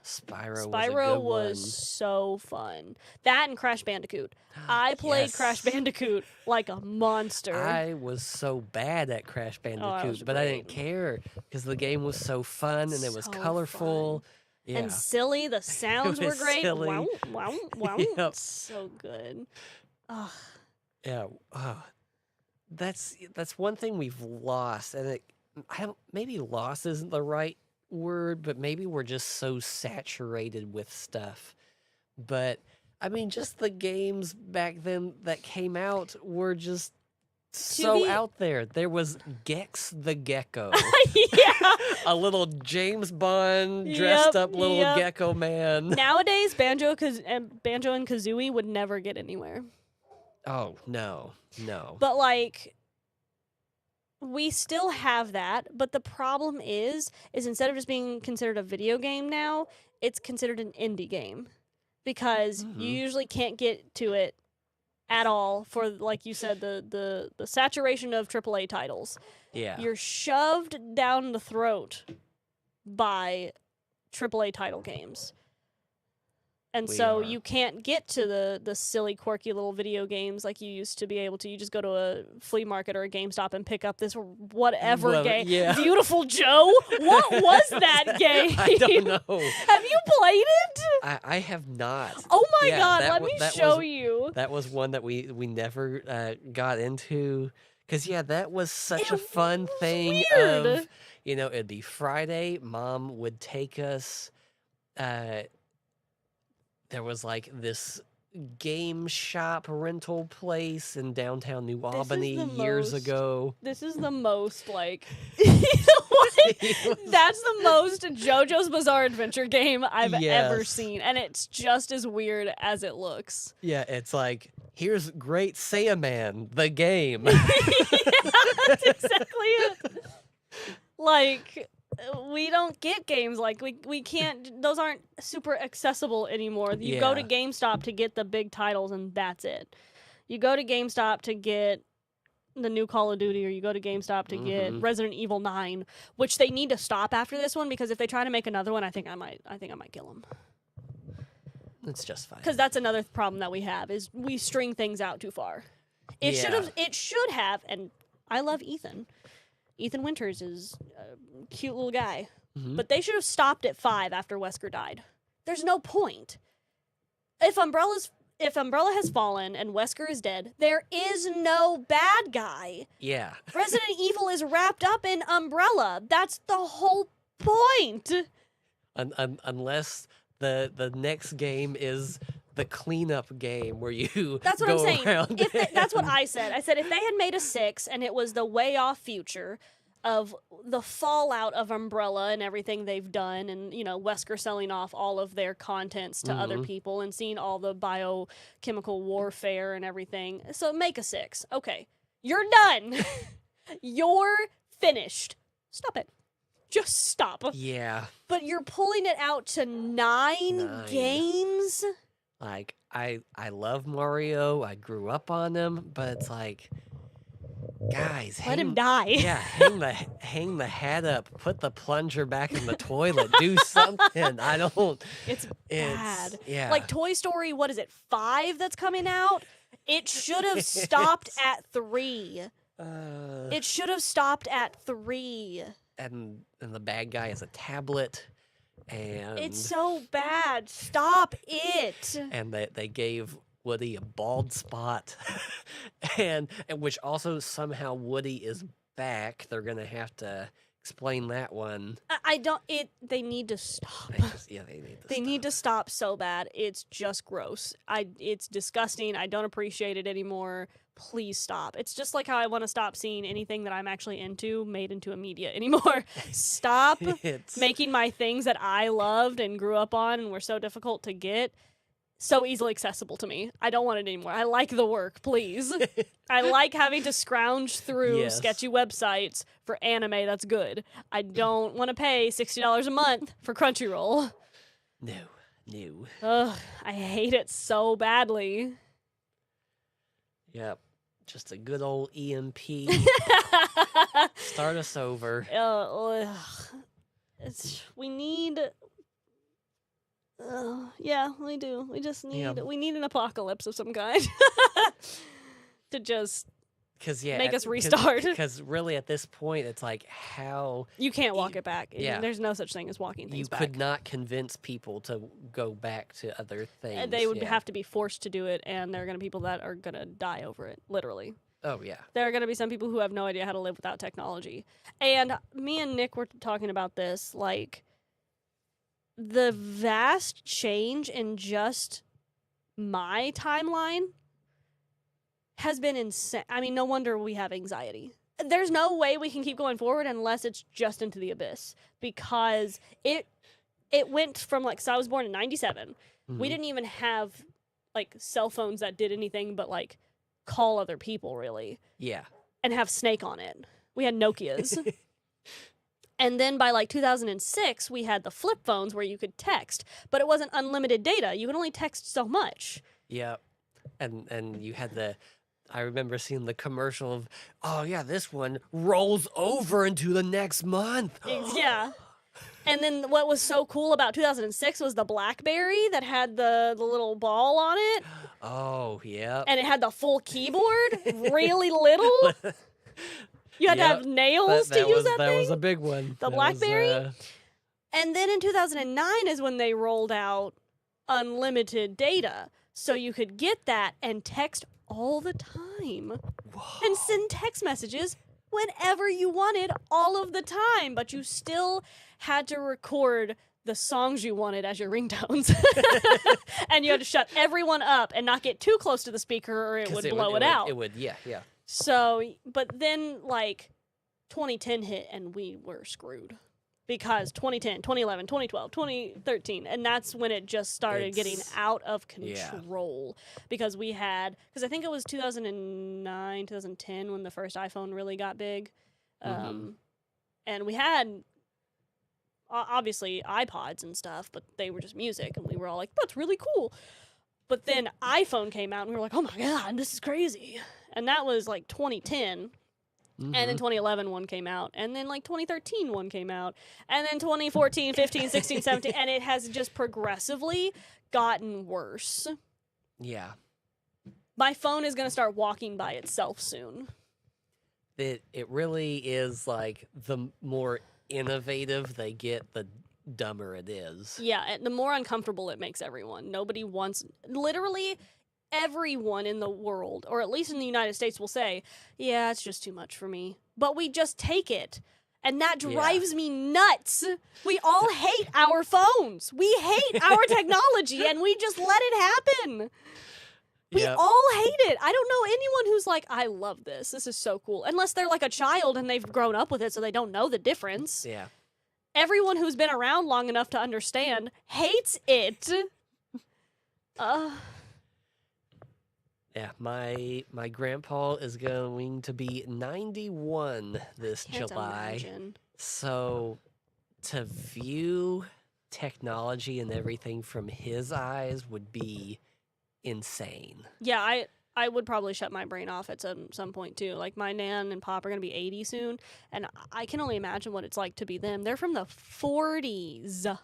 Spyro Spyro was was so fun. That and Crash Bandicoot. I played Crash Yes. Bandicoot like a monster. I was so bad at Crash Bandicoot, was but I didn't great. care because the game was so fun and it was So colorful. Yeah. And silly, the sounds were was great. silly. Wow, wow, wow. Yep. So good. Ugh. Yeah. That's one thing we've lost, and maybe lost isn't the right word, but maybe we're just so saturated with stuff. But I mean, just the games back then that came out were just so be- out there. There was Gex the Gecko, Yeah. a little James Bond dressed up little yep. gecko man. Nowadays, Banjo and Kazooie would never get anywhere. Oh no. But like, we still have that. But the problem is instead of just being considered a video game now, it's considered an indie game because you usually can't get to it at all for, like you said, the saturation of AAA titles. Yeah. You're shoved down the throat by AAA title games. And We so are. you can't get to the silly, quirky little video games like you used to be able to. You just go to a flea market or a GameStop and pick up this whatever Well, game. yeah. Beautiful Joe? What was that game? I don't know. Have you played it? I have not. Oh my Yeah, god, that let wa- me that show was- you. That was one that we never got into. Because, yeah, that was such a fun was thing weird. of, it'd be Friday. Mom would take us. There was like this game shop rental place in downtown New Albany the years most- ago. This is the most, like... What? That's the most JoJo's Bizarre Adventure game I've ever Yes. seen. And it's just as weird as it looks. Yeah, it's like, here's Great Saiyaman, the game. That's exactly it. Like, we don't get games like we can't. Those aren't super accessible anymore. You go to Yeah. GameStop to get the big titles, and that's it. You go to GameStop to get the new Call of Duty, or you go to GameStop to get Resident Evil 9, which they need to stop after this one because if they try to make another one, I think I might kill them. It's just fine. Because that's another problem that we have is we string things out too far. It should have, and I love Ethan. Ethan Winters is a cute little guy. But they should have stopped at 5 after Wesker died. There's no point. If Umbrella has fallen and Wesker is dead, there is no bad guy. Yeah. Resident Evil is wrapped up in Umbrella. That's the whole point. Unless the next game is the cleanup game where you That's what go I'm saying. around. That's what I said. I said if they had made a 6 and it was the way off future of the fallout of Umbrella and everything they've done, and Wesker selling off all of their contents to other people and seeing all the biochemical warfare and everything. So make a 6. Okay, you're done. You're finished. Stop it. Just stop. Yeah. But you're pulling it out to 9 games. Like I love Mario. I grew up on him, but it's like, guys, Let him die. Yeah, hang the hat up, put the plunger back in the toilet, do something. I don't. It's bad. Yeah. Like Toy Story, what is it, 5 that's coming out? It should have stopped at 3. It should have stopped at 3. And the bad guy is a tablet. And It's so bad. Stop it. and they gave Woody a bald spot, and which also somehow Woody is back. They're gonna have to explain that one. I don't. They need to stop. They need to. They need to stop so bad. It's just gross. It's disgusting. I don't appreciate it anymore. Please stop. It's just like how I want to stop seeing anything that I'm actually into made into a media anymore. Stop making my things that I loved and grew up on and were so difficult to get so easily accessible to me. I don't want it anymore. I like the work, please. I like having to scrounge through sketchy websites for anime that's good. I don't want to pay $60 a month for Crunchyroll. No. Ugh, I hate it so badly. Yep. Just a good old EMP. Start us over. We need... yeah, we do. We just need... We need an apocalypse of some kind. To just... make us restart. Because really, at this point, it's like how you can't walk it back. Yeah. There's no such thing as walking things back. You could not convince people to go back to other things. They would have to be forced to do it, and there are going to be people that are going to die over it, literally. Oh, yeah. There are going to be some people who have no idea how to live without technology. And me and Nick were talking about this, like, the vast change in just my timeline has been insane. I mean, no wonder we have anxiety. There's no way we can keep going forward unless it's just into the abyss, because it went from, like, so I was born in 97. Mm-hmm. We didn't even have, like, cell phones that did anything but, like, call other people, really. Yeah. And have Snake on it. We had Nokias. And then by, like, 2006, we had the flip phones where you could text, but it wasn't unlimited data. You could only text so much. Yeah. And you had I remember seeing the commercial of, oh, yeah, this one rolls over into the next month. Yeah. And then what was so cool about 2006 was the BlackBerry that had the little ball on it. Oh, yeah. And it had the full keyboard, really little. You had to have nails to use that thing. That was a big one. The BlackBerry. And then in 2009 is when they rolled out unlimited data. So you could get that and text all the time. Whoa. And send text messages whenever you wanted all of the time. But you still had to record the songs you wanted as your ringtones. And you had to shut everyone up and not get too close to the speaker or it would blow it out. It would, yeah. So, but then, like, 2010 hit and we were screwed. Because 2010, 2011, 2012, 2013, and that's when it just started getting out of control. Yeah. Because I think it was 2009, 2010 when the first iPhone really got big. And we had, obviously, iPods and stuff, but they were just music, and we were all like, that's really cool. But then iPhone came out, and we were like, oh my God, this is crazy. And that was like 2010. And then 2011 one came out, and then like 2013 one came out, and then 2014, 15, 16, 17, and it has just progressively gotten worse. Yeah. My phone is going to start walking by itself soon. It really is, like, the more innovative they get, the dumber it is. Yeah, and the more uncomfortable it makes everyone. Nobody wants... Literally... Everyone in the world, or at least in the United States, will say, yeah, it's just too much for me. But we just take it. And that drives me nuts. We all hate our phones. We hate our technology, and we just let it happen. We all hate it. I don't know anyone who's like, I love this. This is so cool. Unless they're like a child and they've grown up with it, so they don't know the difference. Yeah. Everyone who's been around long enough to understand hates it. Yeah, my grandpa is going to be 91 this July. Imagine. So to view technology and everything from his eyes would be insane. Yeah, I would probably shut my brain off at some point too. Like, my nan and pop are going to be 80 soon, and I can only imagine what it's like to be them. They're from the 40s. Yeah.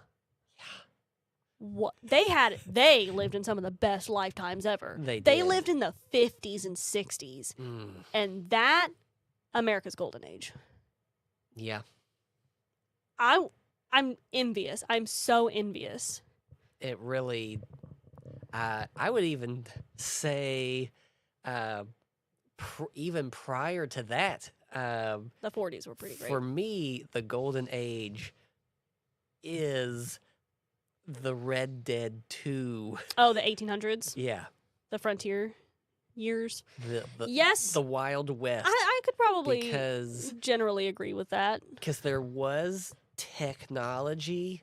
What they lived in some of the best lifetimes ever. They lived in the 50s and 60s. And that America's golden age. Yeah. I'm envious. I'm so envious. It really, I would even say, even prior to that, The 40s were pretty great. for me, the golden age is the Red Dead 2. Oh, the 1800s, Yeah. the frontier years. The Yes, the Wild West. I could probably because generally agree with that. there was technology,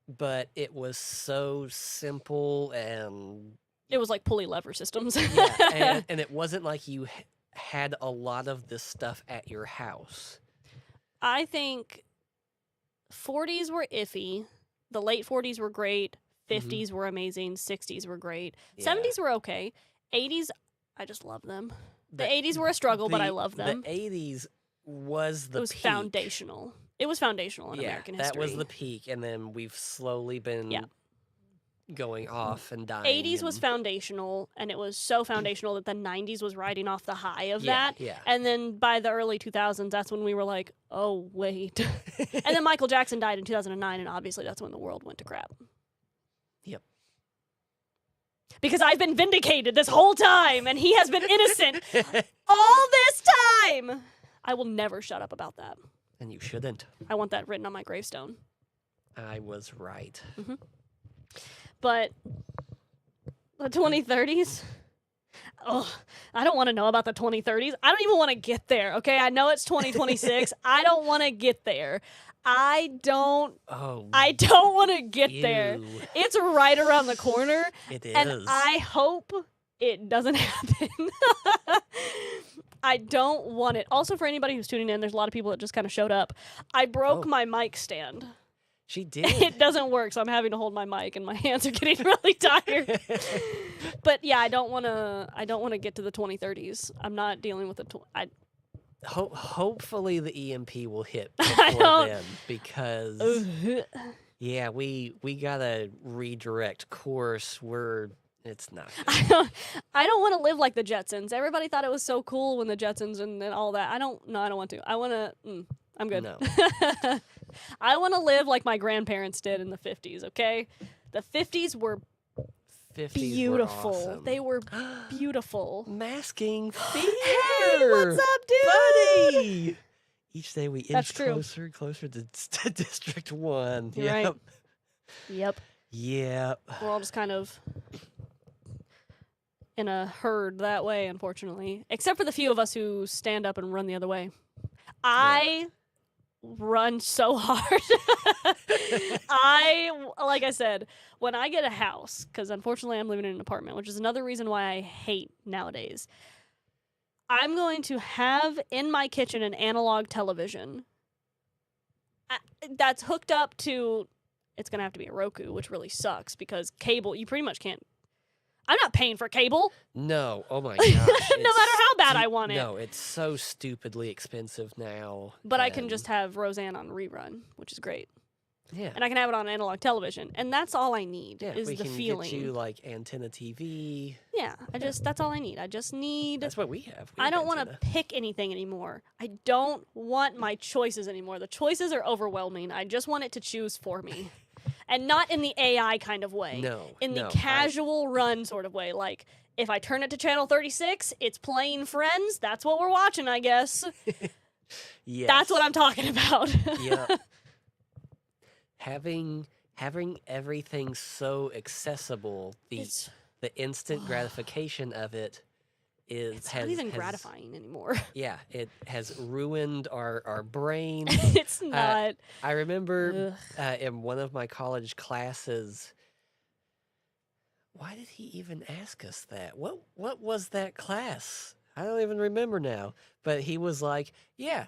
but it was so simple and It was like pulley lever systems. yeah, and it wasn't like you had a lot of this stuff at your house. I think 40s were iffy. The late 40s were great. 50s were amazing. 60s were great. Yeah. 70s were okay. 80s, I just love them. The 80s were a struggle, but I love them. The 80s was the It was peak. foundational. It was foundational in American history. That was the peak, and then we've slowly been going off and dying. 80s was and- foundational, and it was so foundational that the 90s was riding off the high of Yeah, that. yeah. And then by the early 2000s, that's when we were like, oh, wait. And then Michael Jackson died in 2009, and obviously that's when the world went to crap. Yep. Because I've been vindicated this whole time, and he has been innocent all this time. I will never shut up about that. And you shouldn't. I want that written on my gravestone. I was right. But the 2030s, oh, I don't want to know about the 2030s. I don't even want to get there, okay? I know it's 2026. I don't want to get there. I don't want to get there. Ew. It's right around the corner. It is. And I hope it doesn't happen. I don't want it. Also, for anybody who's tuning in, there's a lot of people that just kind of showed up. I broke my mic stand. She did. It doesn't work, so I'm having to hold my mic, and my hands are getting really tired. But yeah, I don't want to get to the 2030s. I'm not dealing with the. Hopefully the EMP will hit I before don't- then, because yeah, we gotta redirect course. It's not good. I don't want to live like the Jetsons. Everybody thought it was so cool when the Jetsons and all that. I don't want to. I want to. I'm good. No. I want to live like my grandparents did in the 50s, okay? The 50s were 50s beautiful. Were awesome. They were beautiful. Masking fear. Hey, what's up, dude? buddy? Each day we That's inch true. closer and closer to District 1. You're Yep. right. Yep. Yep. We're all just kind of in a herd that way, unfortunately. Except for the few of us who stand up and run the other way. I run so hard. Like I said, when I get a house, because unfortunately I'm living in an apartment, which is another reason why I hate nowadays, I'm going to have in my kitchen an analog television that's hooked up to, it's going to have to be a Roku, which really sucks because cable, you pretty much can't. I'm not paying for cable. No. Oh my gosh. No matter how bad I want it. No, it's so stupidly expensive now. But I can and- just have Roseanne on rerun, which is great. Yeah. And I can have it on analog television. And that's all I need Yeah, is we the can feeling. get you like antenna TV. Yeah, that's all I need. I just need. That's what we have. We I have don't want to antenna. pick anything anymore. I don't want my choices anymore. The choices are overwhelming. I just want it to choose for me. And not in the AI kind of way. No. In the no, casual run sort of way. Like, if I turn it to channel 36, it's playing Friends. That's what we're watching, I guess. Yes. That's what I'm talking about. Yeah. Having everything so accessible, the instant gratification of it It's not even gratifying anymore. Yeah, it has ruined our brain. It's not. I remember in one of my college classes. Why did he even ask us that? What was that class? I don't even remember now. But he was like, yeah.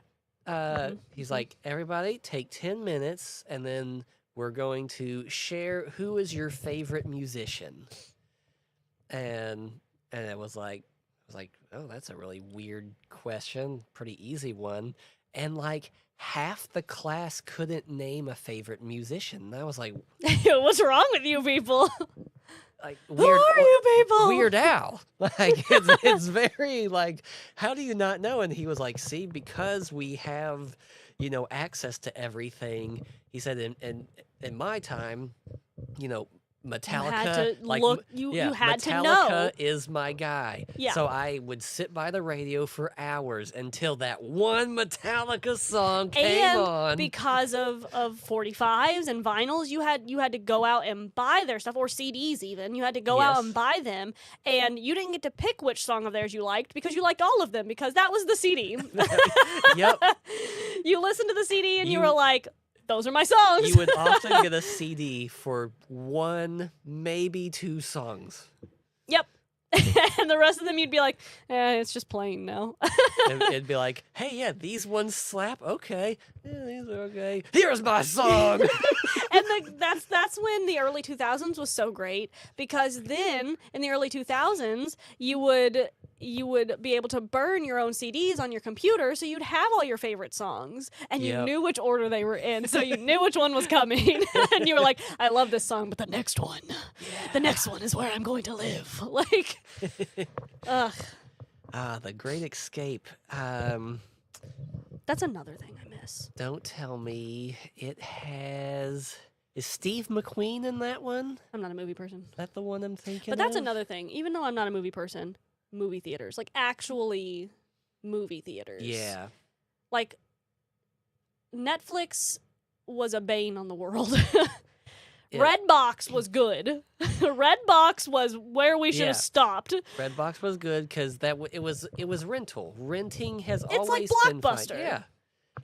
He's like, everybody take 10 minutes and then we're going to share who is your favorite musician. And it was like, oh, that's a really weird question. Pretty easy one. And like half the class couldn't name a favorite musician. And I was like, What's wrong with you people? like Who weird, are you people? Weird Al. Like it's very like, how do you not know? And he was like, see, because we have access to everything. He said in my time, Metallica, had to like look. You had Metallica to know. is my guy. Yeah. So I would sit by the radio for hours until that one Metallica song came And on. because of 45s and vinyls, you had to go out and buy their stuff, or CDs even. You had to go out Yes. and buy them, and you didn't get to pick which song of theirs you liked because you liked all of them because that was the CD. Yep. You listened to the CD and you You- were like, those are my songs. You would often get a CD for one, maybe two songs. Yep. And the rest of them you'd be like, it's just playing now. It'd be like, hey, yeah, these ones slap. Okay. Yeah, these are okay. Here's my song. And that's when the early 2000s was so great, because then in the early 2000s you would be able to burn your own CDs on your computer, so you'd have all your favorite songs and you Yep. knew which order they were in, so you knew which one was coming. And you were like, I love this song, but the next one is where I'm going to live. Like, ugh. The Great Escape. That's another thing I miss. Don't tell me it has. Is Steve McQueen in that one? I'm not a movie person. Is that the one I'm thinking But that's of? another thing. Even though I'm not a movie person, movie theaters, like actually movie theaters. Yeah. Like, Netflix was a bane on the world. Yeah. Redbox was good. Redbox was where we should Yeah. have stopped. Redbox was good because it was rental. Renting has It's like always been fun. Blockbuster. Yeah,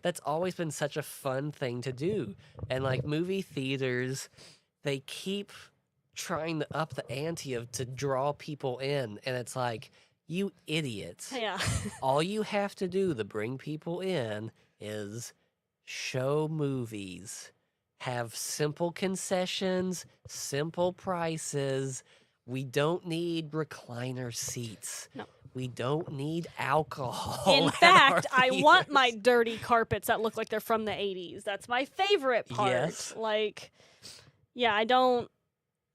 that's always been such a fun thing to do. And like movie theaters, they keep trying to up the ante to draw people in, and it's like, you idiots! Yeah. All you have to do to bring people in is show movies. Have simple concessions, simple prices. We don't need recliner seats. No. We don't need alcohol. In at fact, our I want theaters. my dirty carpets that look like they're from the 80s. That's my favorite part. Yes. Like, yeah, I don't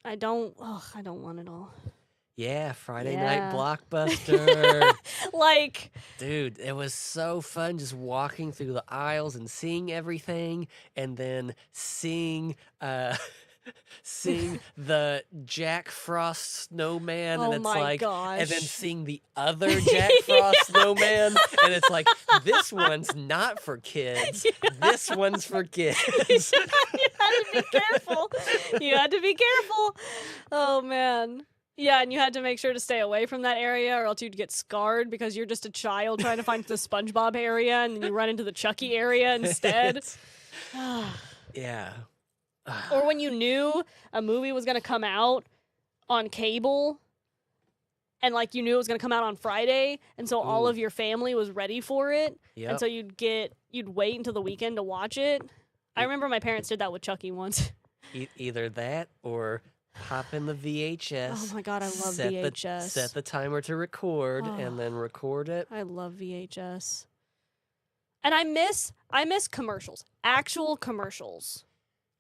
want it all. Yeah, Friday Yeah. night blockbuster. Like, Dude, it was so fun just walking through the aisles and seeing everything, and then seeing the Jack Frost snowman, Oh and it's my like, and then gosh. seeing the other Jack Frost snowman, and it's like, this one's not for kids. This one's for kids. you had to be careful. You had to be careful. Oh man. Yeah, and you had to make sure to stay away from that area, or else you'd get scarred because you're just a child trying to find the SpongeBob area, and then you run into the Chucky area instead. Yeah. Or when you knew a movie was going to come out on cable, and like you knew it was going to come out on Friday, and so all Ooh. of your family was ready for it, Yep. and so you'd wait until the weekend to watch it. I remember my parents did that with Chucky once. Either that or hop in the VHS. Oh my god, I love set VHS. Set the timer to record Oh. and then record it. I love VHS. And I miss commercials. Actual commercials.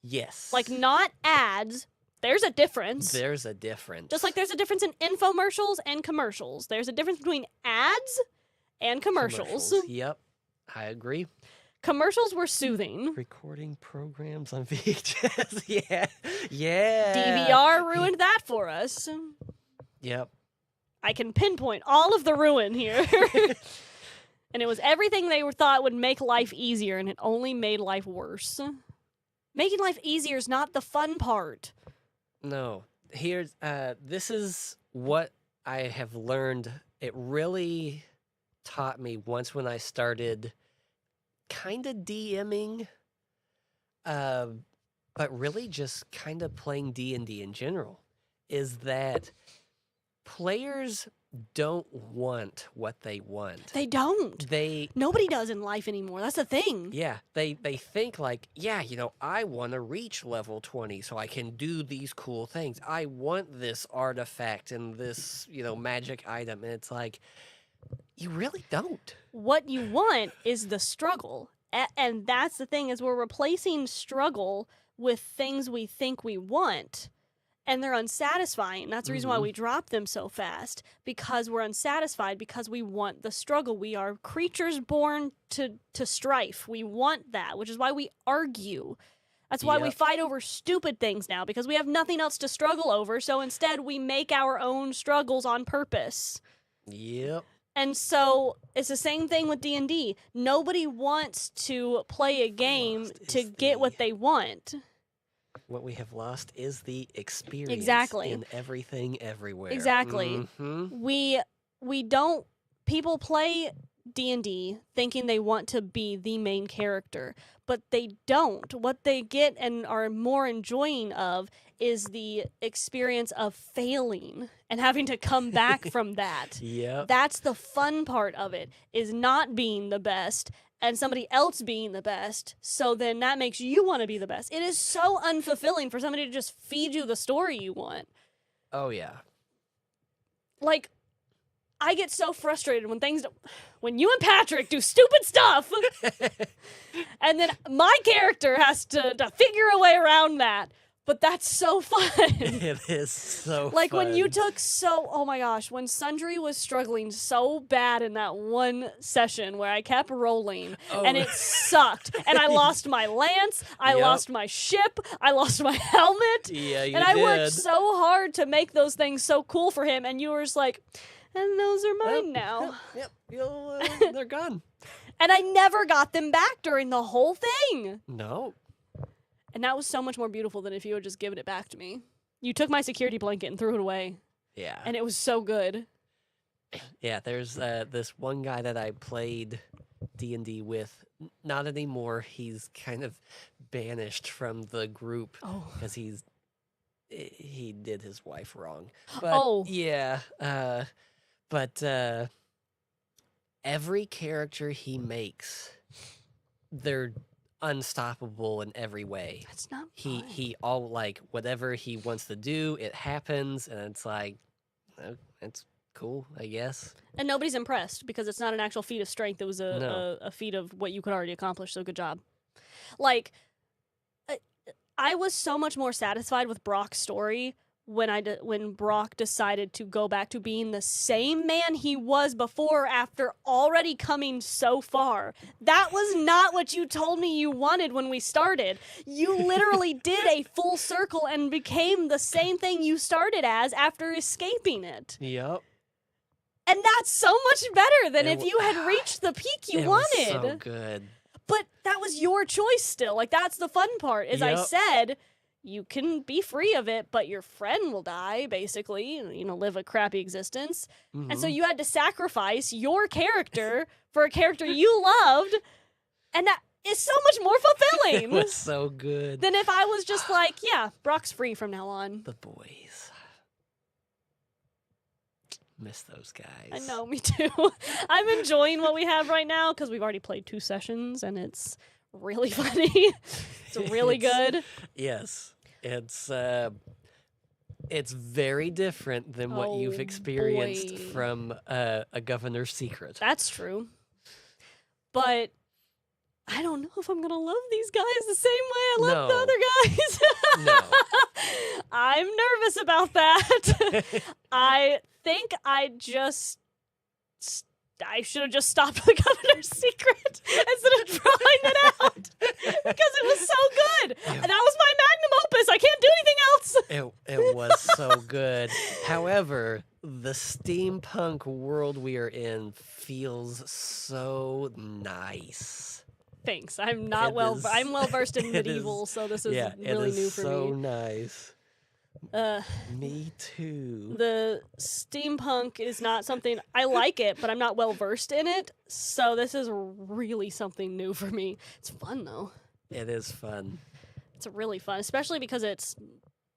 Yes. Like, not ads. There's a difference. There's a difference. Just like there's a difference in infomercials and commercials. There's a difference between ads and commercials. Yep. I agree. Commercials were soothing. Recording programs on VHS. Yeah. Yeah. DVR ruined that for us. Yep. I can pinpoint all of the ruin here. And it was everything they thought would make life easier, and it only made life worse. Making life easier is not the fun part. No. Here's this is what I have learned. It really taught me once when I started kind of DMing, but really just kind of playing D&D in general, is that players don't want what they want. They don't. They Nobody does in life anymore. That's the thing. yeah, they think like, yeah, I want to reach level 20 so I can do these cool things. I want this artifact and this, magic item, and it's like, you really don't. What you want is the struggle. And that's the thing, is we're replacing struggle with things we think we want. and they're unsatisfying. That's the reason why we drop them so fast, because we're unsatisfied, because we want the struggle. We are creatures born to strife. We want that, which is why we argue. That's why we fight over stupid things now, because we have nothing else to struggle over, so instead we make our own struggles on purpose. Yep. And so it's the same thing with D&D. Nobody wants to play a game to get what they want. What we have lost is the experience in everything, everywhere. Exactly. We don't. People play D&D thinking they want to be the main character, but they don't. What they get and are more enjoying of is the experience of failing and having to come back from that. Yep. That's the fun part of it, is not being the best and somebody else being the best, so then that makes you want to be the best. It is so unfulfilling for somebody to just feed you the story you want. Oh, yeah. Like, I get so frustrated when you and Patrick do stupid stuff, and then my character has to figure a way around that. But that's so fun. It is so like fun. when you oh my gosh, when Sundry was struggling so bad in that one session where I kept rolling and it sucked. And I lost my lance, I lost my ship, I lost my helmet. Yeah, you and I worked so hard to make those things so cool for him, and you were just like, and those are mine now. Yep, they're gone. And I never got them back during the whole thing. No. And that was so much more beautiful than if you had just given it back to me. You took my security blanket and threw it away. Yeah. And it was so good. Yeah, there's this one guy that I played D&D with. Not anymore. He's kind of banished from the group because he did his wife wrong. But yeah, but every character he makes, they're unstoppable in every way. That's not fun. He all like whatever he wants to do, it happens, and it's like, it's cool, I guess. And nobody's impressed because it's not an actual feat of strength. It was a feat of what you could already accomplish. So good job. Like, I was so much more satisfied with Brock's story when Brock decided to go back to being the same man he was before after already coming so far. That was not what you told me you wanted when we started. You literally did a full circle and became the same thing you started as after escaping it. Yep. And that's so much better than if you had reached the peak you wanted. It was so good. But that was your choice still. Like, that's the fun part, is I said, you can be free of it, but your friend will die, basically, live a crappy existence. Mm-hmm. And so you had to sacrifice your character for a character you loved, and that is so much more fulfilling. It was so good. Than if I was just like, yeah, Brock's free from now on. The boys. Miss those guys. I know, me too. I'm enjoying what we have right now, because we've already played 2 sessions, and it's really funny. It's really good. Yes. It's very different than what you've experienced from a Governor's Secret. That's true. But I don't know if I'm going to love these guys the same way I love the other guys. No. I'm nervous about that. I think I should have just stopped the Governor's Secret instead of drawing it out because it was so good. And that was my magnum opus. I can't do anything else. It was so good. However, the steampunk world we are in feels so nice. Thanks. I'm not I'm well versed in medieval, so this is really new for me. So nice. Me too. The steampunk is not something I like it, but I'm not well versed in it. So this is really something new for me. It's fun though. It is fun. It's really fun, especially because it's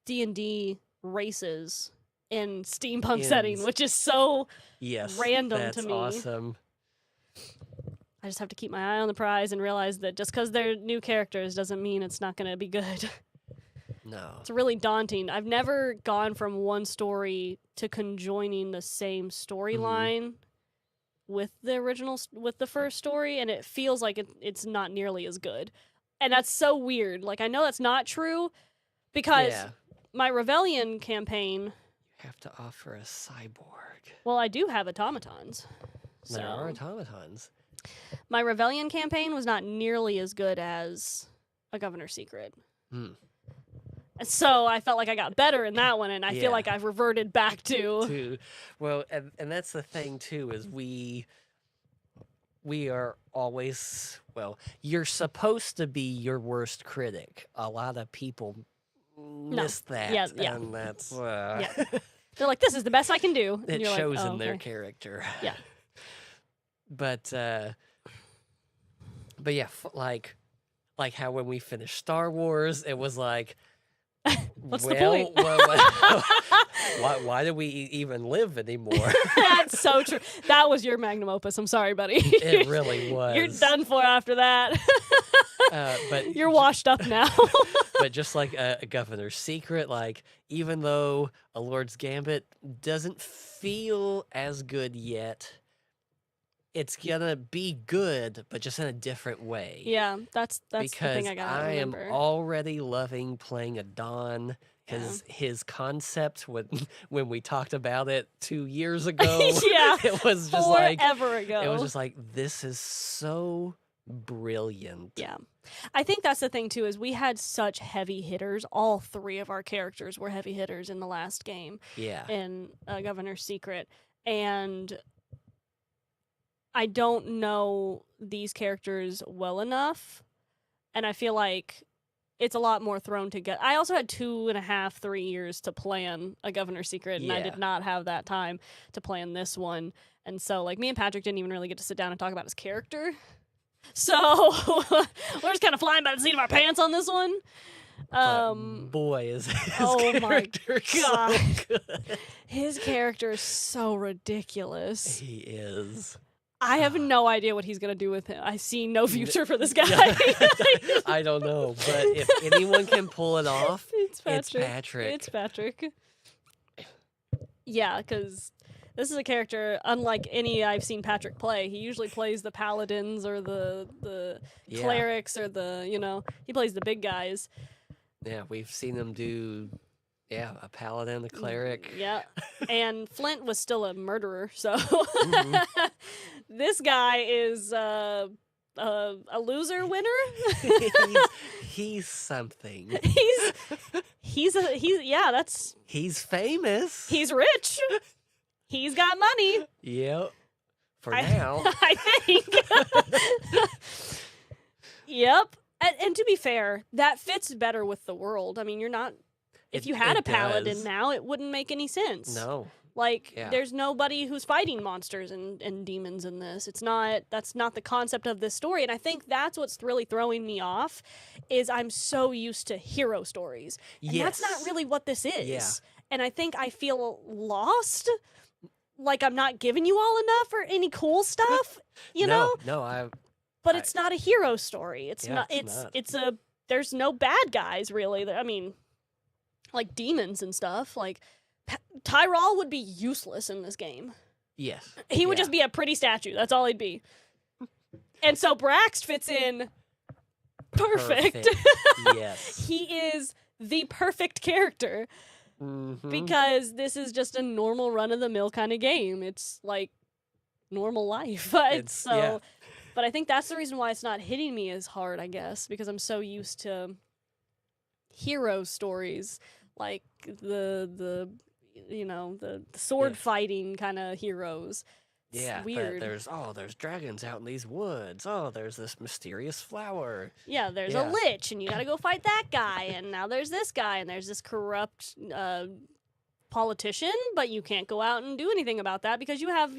D&D races in steampunk setting, which is so random to me. That's awesome. I just have to keep my eye on the prize and realize that just because they're new characters doesn't mean it's not going to be good. No. It's really daunting. I've never gone from one story to conjoining the same storyline with the first story, and it feels like it's not nearly as good. And that's so weird. Like, I know that's not true because my Rebellion campaign, You have to offer a cyborg. well, I do have automatons. There are So automatons. my Rebellion campaign was not nearly as good as a Governor's Secret. Hmm. And so I felt like I got better in that one, and I Yeah. feel like I've reverted back to. Well, and that's the thing too, is we are always, well, you're supposed to be your worst critic. A lot of people miss that. Yeah. And that's Yeah. They're like, this is the best I can do. And it you're shows like, oh, in their okay. character. Yeah. But yeah, like how when we finished Star Wars, it was like, What's the well, point? why do we even live anymore? That's so true. That was your magnum opus. I'm sorry, buddy. It really was. You're done for after that. But You're washed up now. but just like a Governor's Secret, like even though a Lord's Gambit doesn't feel as good yet, it's gonna be good, but just in a different way. Yeah, that's the Because thing I gotta remember. am already loving playing a Don. Because his concept, when we talked about it 2 years ago, Yeah, it was just like forever ago. it was just like, this is so brilliant. Yeah. I think that's the thing too, is we had such heavy hitters. All three of our characters were heavy hitters in the last game Yeah. in Governor's Secret. And I don't know these characters well enough. And I feel like it's a lot more thrown together. I also had 2.5, 3 years to plan a Governor's Secret, and I Yeah. did not have that time to plan this one. And so, like, me and Patrick didn't even really get to sit down and talk about his character. So we're just kind of flying by the seat of our pants on this one. But boy, is his oh my character so God. good. His character is so ridiculous. He is. I have no idea what he's gonna do with him. I see no future for this guy. I don't know, but if anyone can pull it off, It's it's Patrick. Patrick. It's Patrick. Yeah, because this is a character unlike any I've seen Patrick play. He usually plays the paladins or the Yeah. clerics or he plays the big guys. Yeah, we've seen him do, a paladin, a cleric. Yeah, and Flint was still a murderer, so Mhm. this guy is a loser winner. He's something. He's He's famous. he's rich. He's got money. Yep. For I- now. I think. Yep. And to be fair, that fits better with the world. I mean, you're not. If you had it a paladin does. now, it wouldn't make any sense. No. Like, Yeah. there's nobody who's fighting monsters and demons in this. That's not the concept of this story. And I think that's what's really throwing me off, is I'm so used to hero stories. And that's not really what this is. Yeah. And I think I feel lost. Like I'm not giving you all enough or any cool stuff, you know? No, But it's not a hero story. It's Yeah, not. it's It's not. there's no bad guys really. I mean, like demons and stuff. Like Tyrell would be useless in this game. yes. He would Yeah. just be a pretty statue. That's all he'd be. And so Braxt fits in perfect. Yes. He is the perfect character Mhm. because this is just a normal run of the mill kind of game. It's like normal life. But but I think that's the reason why it's not hitting me as hard, I guess, because I'm so used to hero stories, like the sword fighting kind of heroes. It's Yeah, weird. there's dragons out in these woods. Oh, there's this mysterious flower. Yeah, there's Yeah. a lich, and you gotta go fight that guy, and now there's this guy, and there's this corrupt politician, but you can't go out and do anything about that because you have,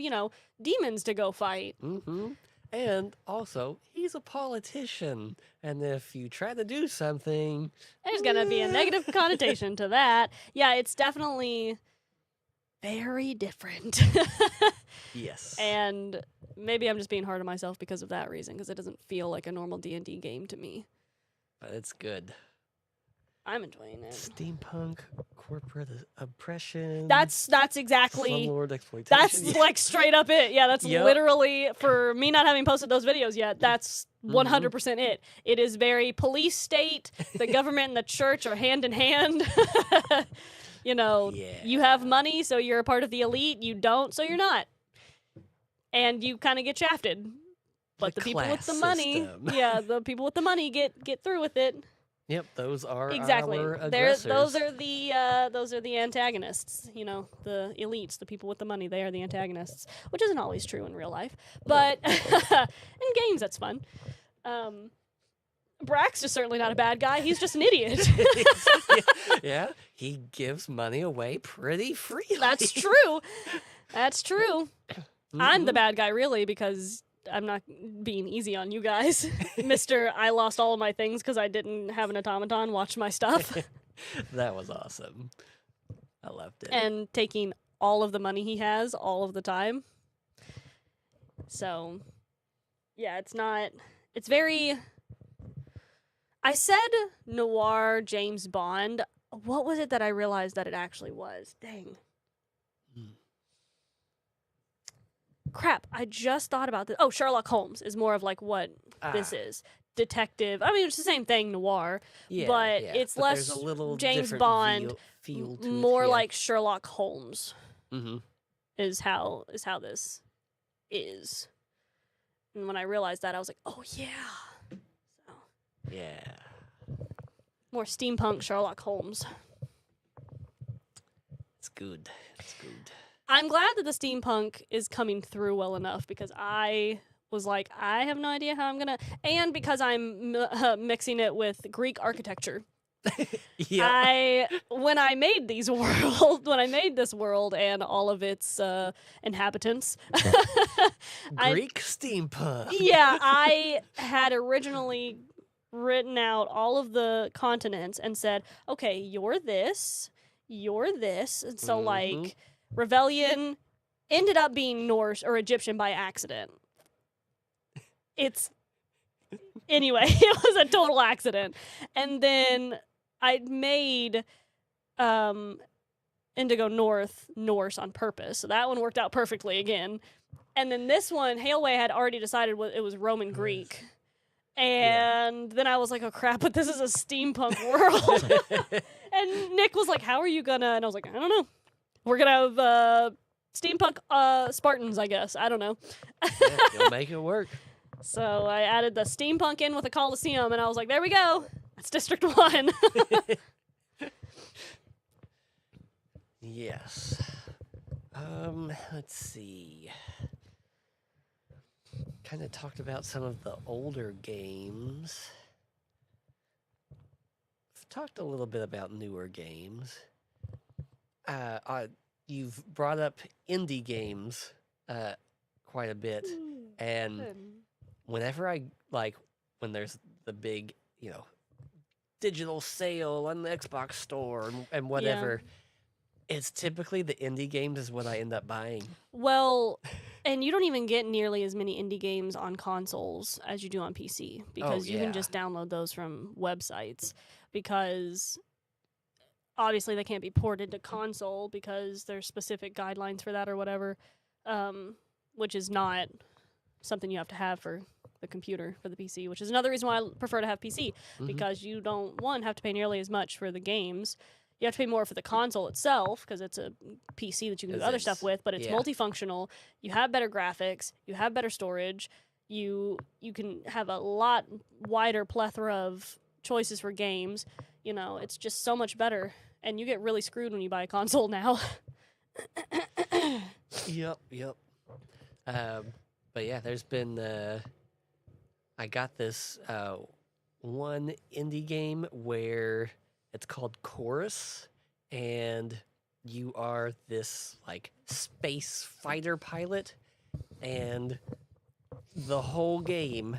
demons to go fight. Mm-hmm. And also, he's a politician, and if you try to do something, There's gonna be a negative connotation to that. Yeah, it's definitely very different. yes. And maybe I'm just being hard on myself because of that reason, because it doesn't feel like a normal D&D game to me. But it's good. I'm enjoying it. Steampunk corporate oppression. That's exactly. Slumlord exploitation. That's like straight up it. Yeah, that's Yep. literally, for me not having posted those videos yet, that's Mm-hmm. 100% it. It is very police state, the government and the church are hand in hand. You know, you have money, so you're a part of the elite. You don't, so you're not. And you kind of get shafted. But the people with the money, system. yeah, the people with the money get through with it. Yep, those are Exactly. our aggressors. Those are the antagonists. You know, the elites, the people with the money. They are the antagonists, which isn't always true in real life, but in games that's fun. Brax is certainly not a bad guy. He's just an idiot. Yeah, he gives money away pretty freely. That's true. That's true. I'm the bad guy, really, because I'm not being easy on you guys. Mr. I lost all of my things because I didn't have an automaton watch my stuff. That was awesome. I loved it. And taking all of the money he has all of the time. So, yeah, it's very... I said noir James Bond. What was it that I realized that it actually was? Dang. Crap, I just thought about this. Oh, Sherlock Holmes is more of like what this is. Detective. I mean, it's the same thing, noir. Yeah, but yeah, it's but less there's a little James different Bond, feel to more it, yeah. like Sherlock Holmes Mm-hmm. is how this is. And when I realized that, I was like, oh, yeah. So, Yeah. more steampunk Sherlock Holmes. It's good. It's good. I'm glad that the steampunk is coming through well enough because I was like, I have no idea how I'm going to... And because I'm mixing it with Greek architecture. Yeah. When I made this world and all of its inhabitants... Greek steampunk. Yeah, I had originally written out all of the continents and said, okay, you're this, and so like Rebellion ended up being Norse or Egyptian by accident. Anyway, it was a total accident. And then I made Indigo Norse on purpose, so that one worked out perfectly again. And then this one, Hailway had already decided it was Roman Greek. And then I was like, oh crap, but this is a steampunk world. And Nick was like, how are you gonna? And I was like, I don't know. We're gonna have steampunk Spartans, I guess. I don't know. Yeah, you'll make it work. So I added the steampunk in with a Colosseum, and I was like, there we go. That's District 1. Yes. Let's see. Kind of talked about some of the older games. I've talked a little bit about newer games. You've brought up indie games quite a bit, and whenever when there's the big, digital sale on the Xbox store and whatever, it's typically the indie games is what I end up buying. Well, and you don't even get nearly as many indie games on consoles as you do on PC because you can just download those from websites because obviously they can't be ported to console because there's specific guidelines for that or whatever, which is not something you have to have for the computer, for the PC, which is another reason why I prefer to have PC because you don't, one, have to pay nearly as much for the games. You have to pay more for the console itself because it's a PC that you can do other stuff with, but it's multifunctional. You have better graphics. You have better storage. You can have a lot wider plethora of choices for games. It's just so much better. And you get really screwed when you buy a console now. Yep. But yeah, there's been... I got this one indie game where... It's called Chorus, and you are this, space fighter pilot, and the whole game,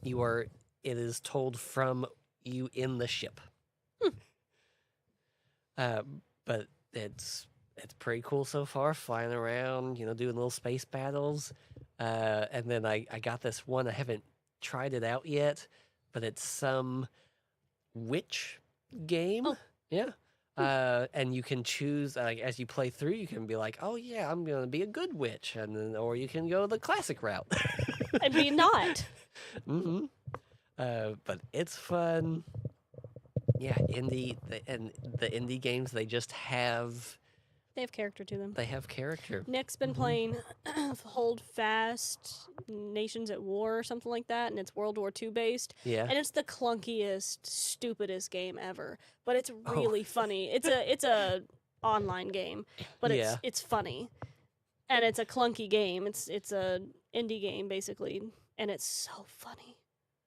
it is told from you in the ship. But it's pretty cool so far, flying around, doing little space battles, and then I got this one, I haven't tried it out yet, but it's some witch game. Oh. Yeah. And you can choose, as you play through, you can be like, oh yeah, I'm gonna be a good witch, and then, or you can go the classic route. And be not. Mm-hmm. But it's fun. Yeah, and the indie games, they just have They have character to them. they have character. Nick's been playing Hold Fast, Nations at War, or something like that, and it's World War II based. Yeah. And it's the clunkiest, stupidest game ever, but it's Oh. really funny. It's a online game, but Yeah. it's funny, and it's a clunky game. It's a indie game basically, and it's so funny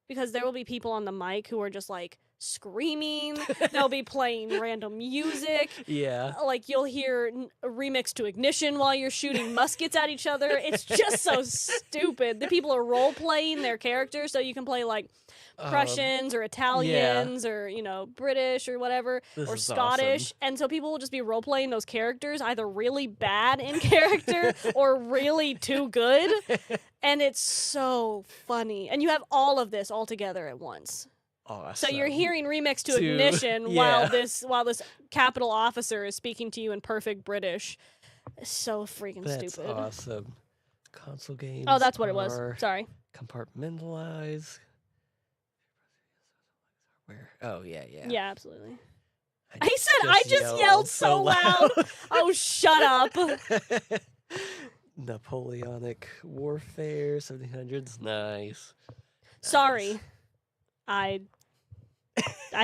because there will be people on the mic who are just like screaming. They'll be playing random music. Yeah. Like you'll hear a remix to Ignition while you're shooting muskets at each other. It's just so stupid. The people are role playing their characters, so you can play like Prussians or Italians or British or whatever This or is Scottish, awesome. and so people will just be role playing those characters either really bad in character or really too good, and it's so funny. And you have all of this all together at once. Awesome. So you're hearing remix to To- Ignition yeah. while this capital officer is speaking to you in perfect British. It's so freaking That's stupid. awesome. Console games. Oh, that's what it was. are Sorry. Compartmentalize. Where? Oh yeah. Yeah, absolutely. I He said, "I just yelled so loud." Oh, shut up. Napoleonic warfare, 1700s. Nice. Sorry. I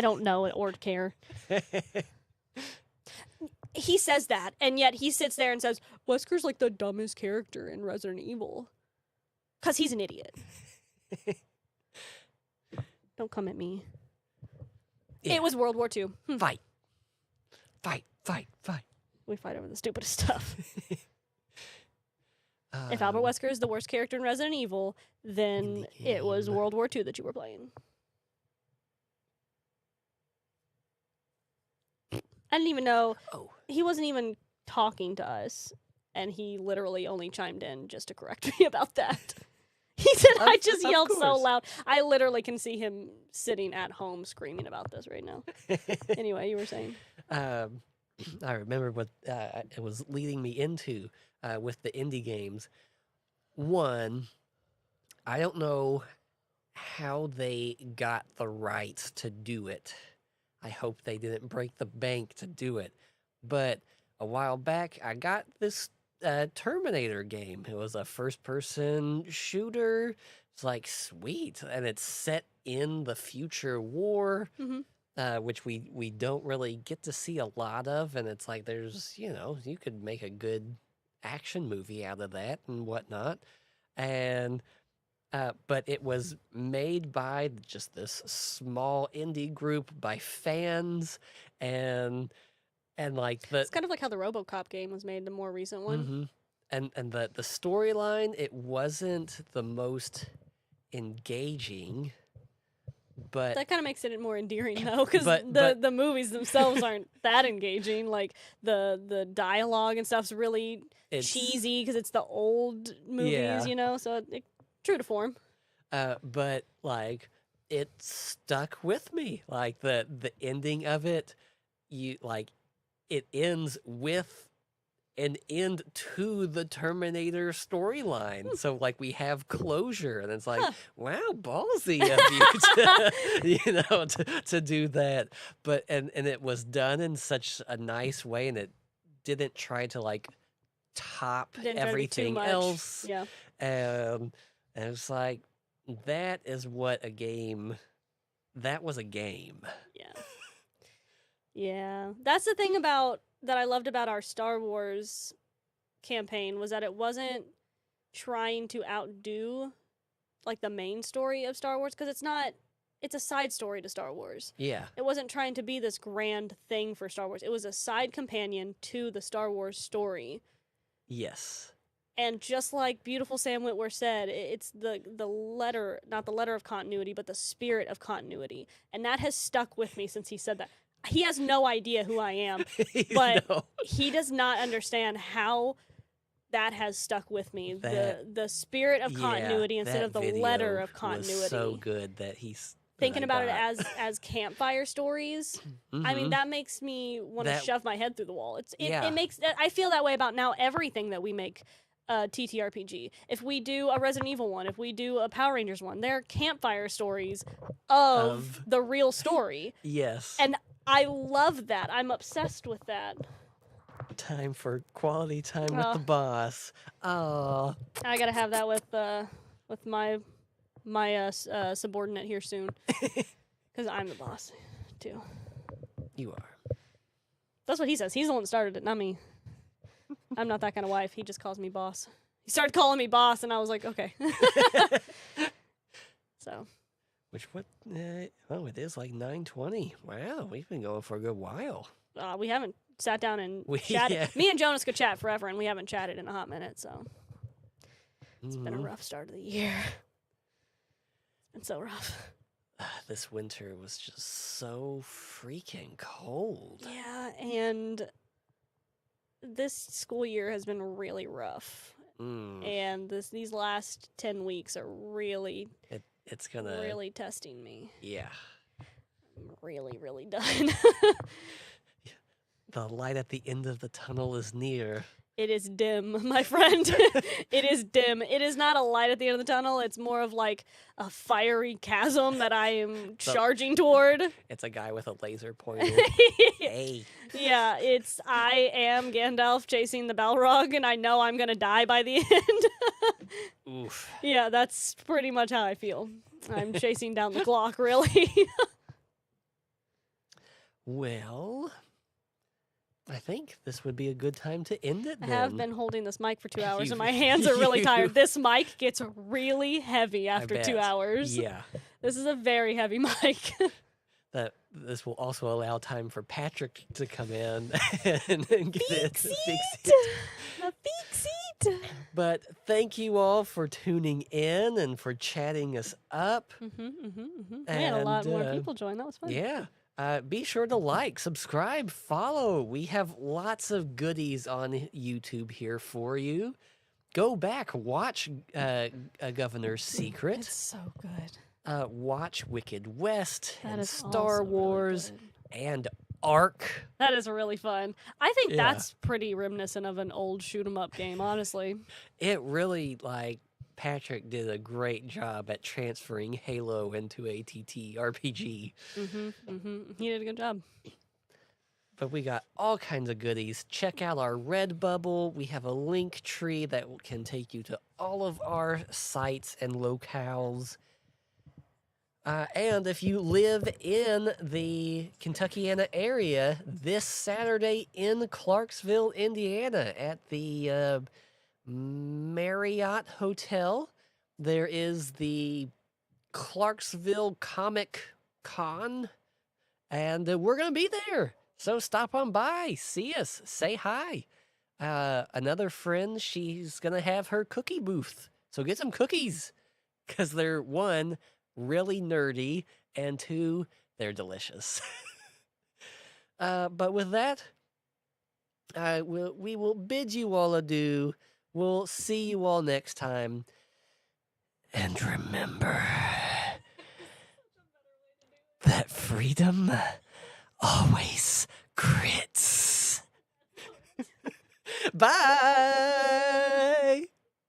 don't know or care. He says that, and yet he sits there and says, Wesker's like the dumbest character in Resident Evil. Because he's an idiot. Don't come at me. Yeah. It was World War II. Fight. We fight over the stupidest stuff. If Um, Albert Wesker is the worst character in Resident Evil, then In the it was game. World War II that you were playing. I didn't even know. Oh. He wasn't even talking to us, and he literally only chimed in just to correct me about that. He said, I just Of yelled so course. loud. I literally can see him sitting at home screaming about this right now. Anyway, you were saying. I remember what it was leading me into with the indie games. One, I don't know how they got the rights to do it. I hope they didn't break the bank to do it. But a while back, I got this Terminator game. It was a first-person shooter. It's like, sweet. And it's set in the future war. hmm Which we don't really get to see a lot of, and it's like there's you could make a good action movie out of that and whatnot, and but it was made by just this small indie group by fans, and like the It's kind of like how the RoboCop game was made, the more recent one. and the storyline, it wasn't the most engaging. But That kind of makes it more endearing, though, because But- the movies themselves aren't that engaging. Like, the dialogue and stuff's really it's cheesy because it's the old movies, Yeah. So true to form. But like it stuck with me. Like the ending of it, it ends with an end to the Terminator storyline. So like we have closure, and it's like, Huh. wow, ballsy of you to do that. But and it was done in such a nice way, and it didn't try to like top Didn't try to be too everything much. else. Yeah. And it's like, that is what a game. That was a game. Yeah. Yeah. That's the thing that I loved about our Star Wars campaign was that it wasn't trying to outdo like the main story of Star Wars, because it's a side story to Star Wars. Yeah. It wasn't trying to be this grand thing for Star Wars. It was a side companion to the Star Wars story. Yes. And just like beautiful Sam Witwer said, it's the letter, not the letter of continuity, but the spirit of continuity. And that has stuck with me since he said that. He has no idea who I am, but No. he does not understand how that has stuck with me. That- The spirit of Yeah, continuity instead that of the video letter of was continuity. so good that he's thinking about it got. as campfire stories. I mean, Mhm. that makes me want to That- shove my head through the wall. Yeah. It makes I feel that way about now everything that we make TTRPG. If we do a Resident Evil one, if we do a Power Rangers one, they're campfire stories of the real story. Yes. And I love that. I'm obsessed with that. Time for quality time with Oh. the boss. Oh, I gotta have that with my subordinate here soon, because I'm the boss too. you are. That's what he says. He's the one that started it, not me. I'm not that kind of wife. He just calls me boss. He started calling me boss, and I was like, okay. So. Which what? Oh, it is like 9:20. Wow, we've been going for a good while. We haven't sat down and We- chatted. yeah. Me and Jonas could chat forever, and we haven't chatted in a hot minute, so it's been a Mhm. rough start of the year. It's been so rough. This winter was just so freaking cold. Yeah, and this school year has been really rough. Mm, And these last 10 weeks are really, it's gonna. really testing me. Yeah. I'm really, really done. The light at the end of the tunnel is near. It is dim, my friend. It is dim. It is not a light at the end of the tunnel. It's more of like a fiery chasm that I am charging toward. It's a guy with a laser pointer. Hey. Yeah, I am Gandalf chasing the Balrog, and I know I'm gonna die by the end. Oof. Yeah, that's pretty much how I feel. I'm chasing down the clock, really. Well, I think this would be a good time to end it I then. have been holding this mic for 2 hours, You- and my hands are really you- tired. This mic gets really heavy after 2 bet. hours. Yeah. This is a very heavy mic. That this will also allow time for Patrick to come in and get it. Fix it. A big seat. But thank you all for tuning in and for chatting us up. We had a lot more And, people join. That was fun. Yeah. Be sure to like, subscribe, follow. We have lots of goodies on YouTube here for you. Go back, watch Governor's Secret. It's so good. Watch Wicked West That and is Star also really Wars good. and Ark. That is really fun. I think Yeah. that's pretty reminiscent of an old shoot 'em up game, honestly. It really, Patrick did a great job at transferring Halo into a TTRPG. He did a good job. But we got all kinds of goodies. Check out our Redbubble. We have a link tree that can take you to all of our sites and locales. And if you live in the Kentuckiana area, this Saturday in Clarksville, Indiana, at the Marriott Hotel, there is the Clarksville Comic Con, and we're going to be there. So stop on by, see us, say hi. Another friend, she's going to have her cookie booth. So get some cookies, because they're, one, really nerdy, and two, they're delicious. But with that, we will bid you all adieu. We'll see you all next time. And remember that freedom always crits. Bye.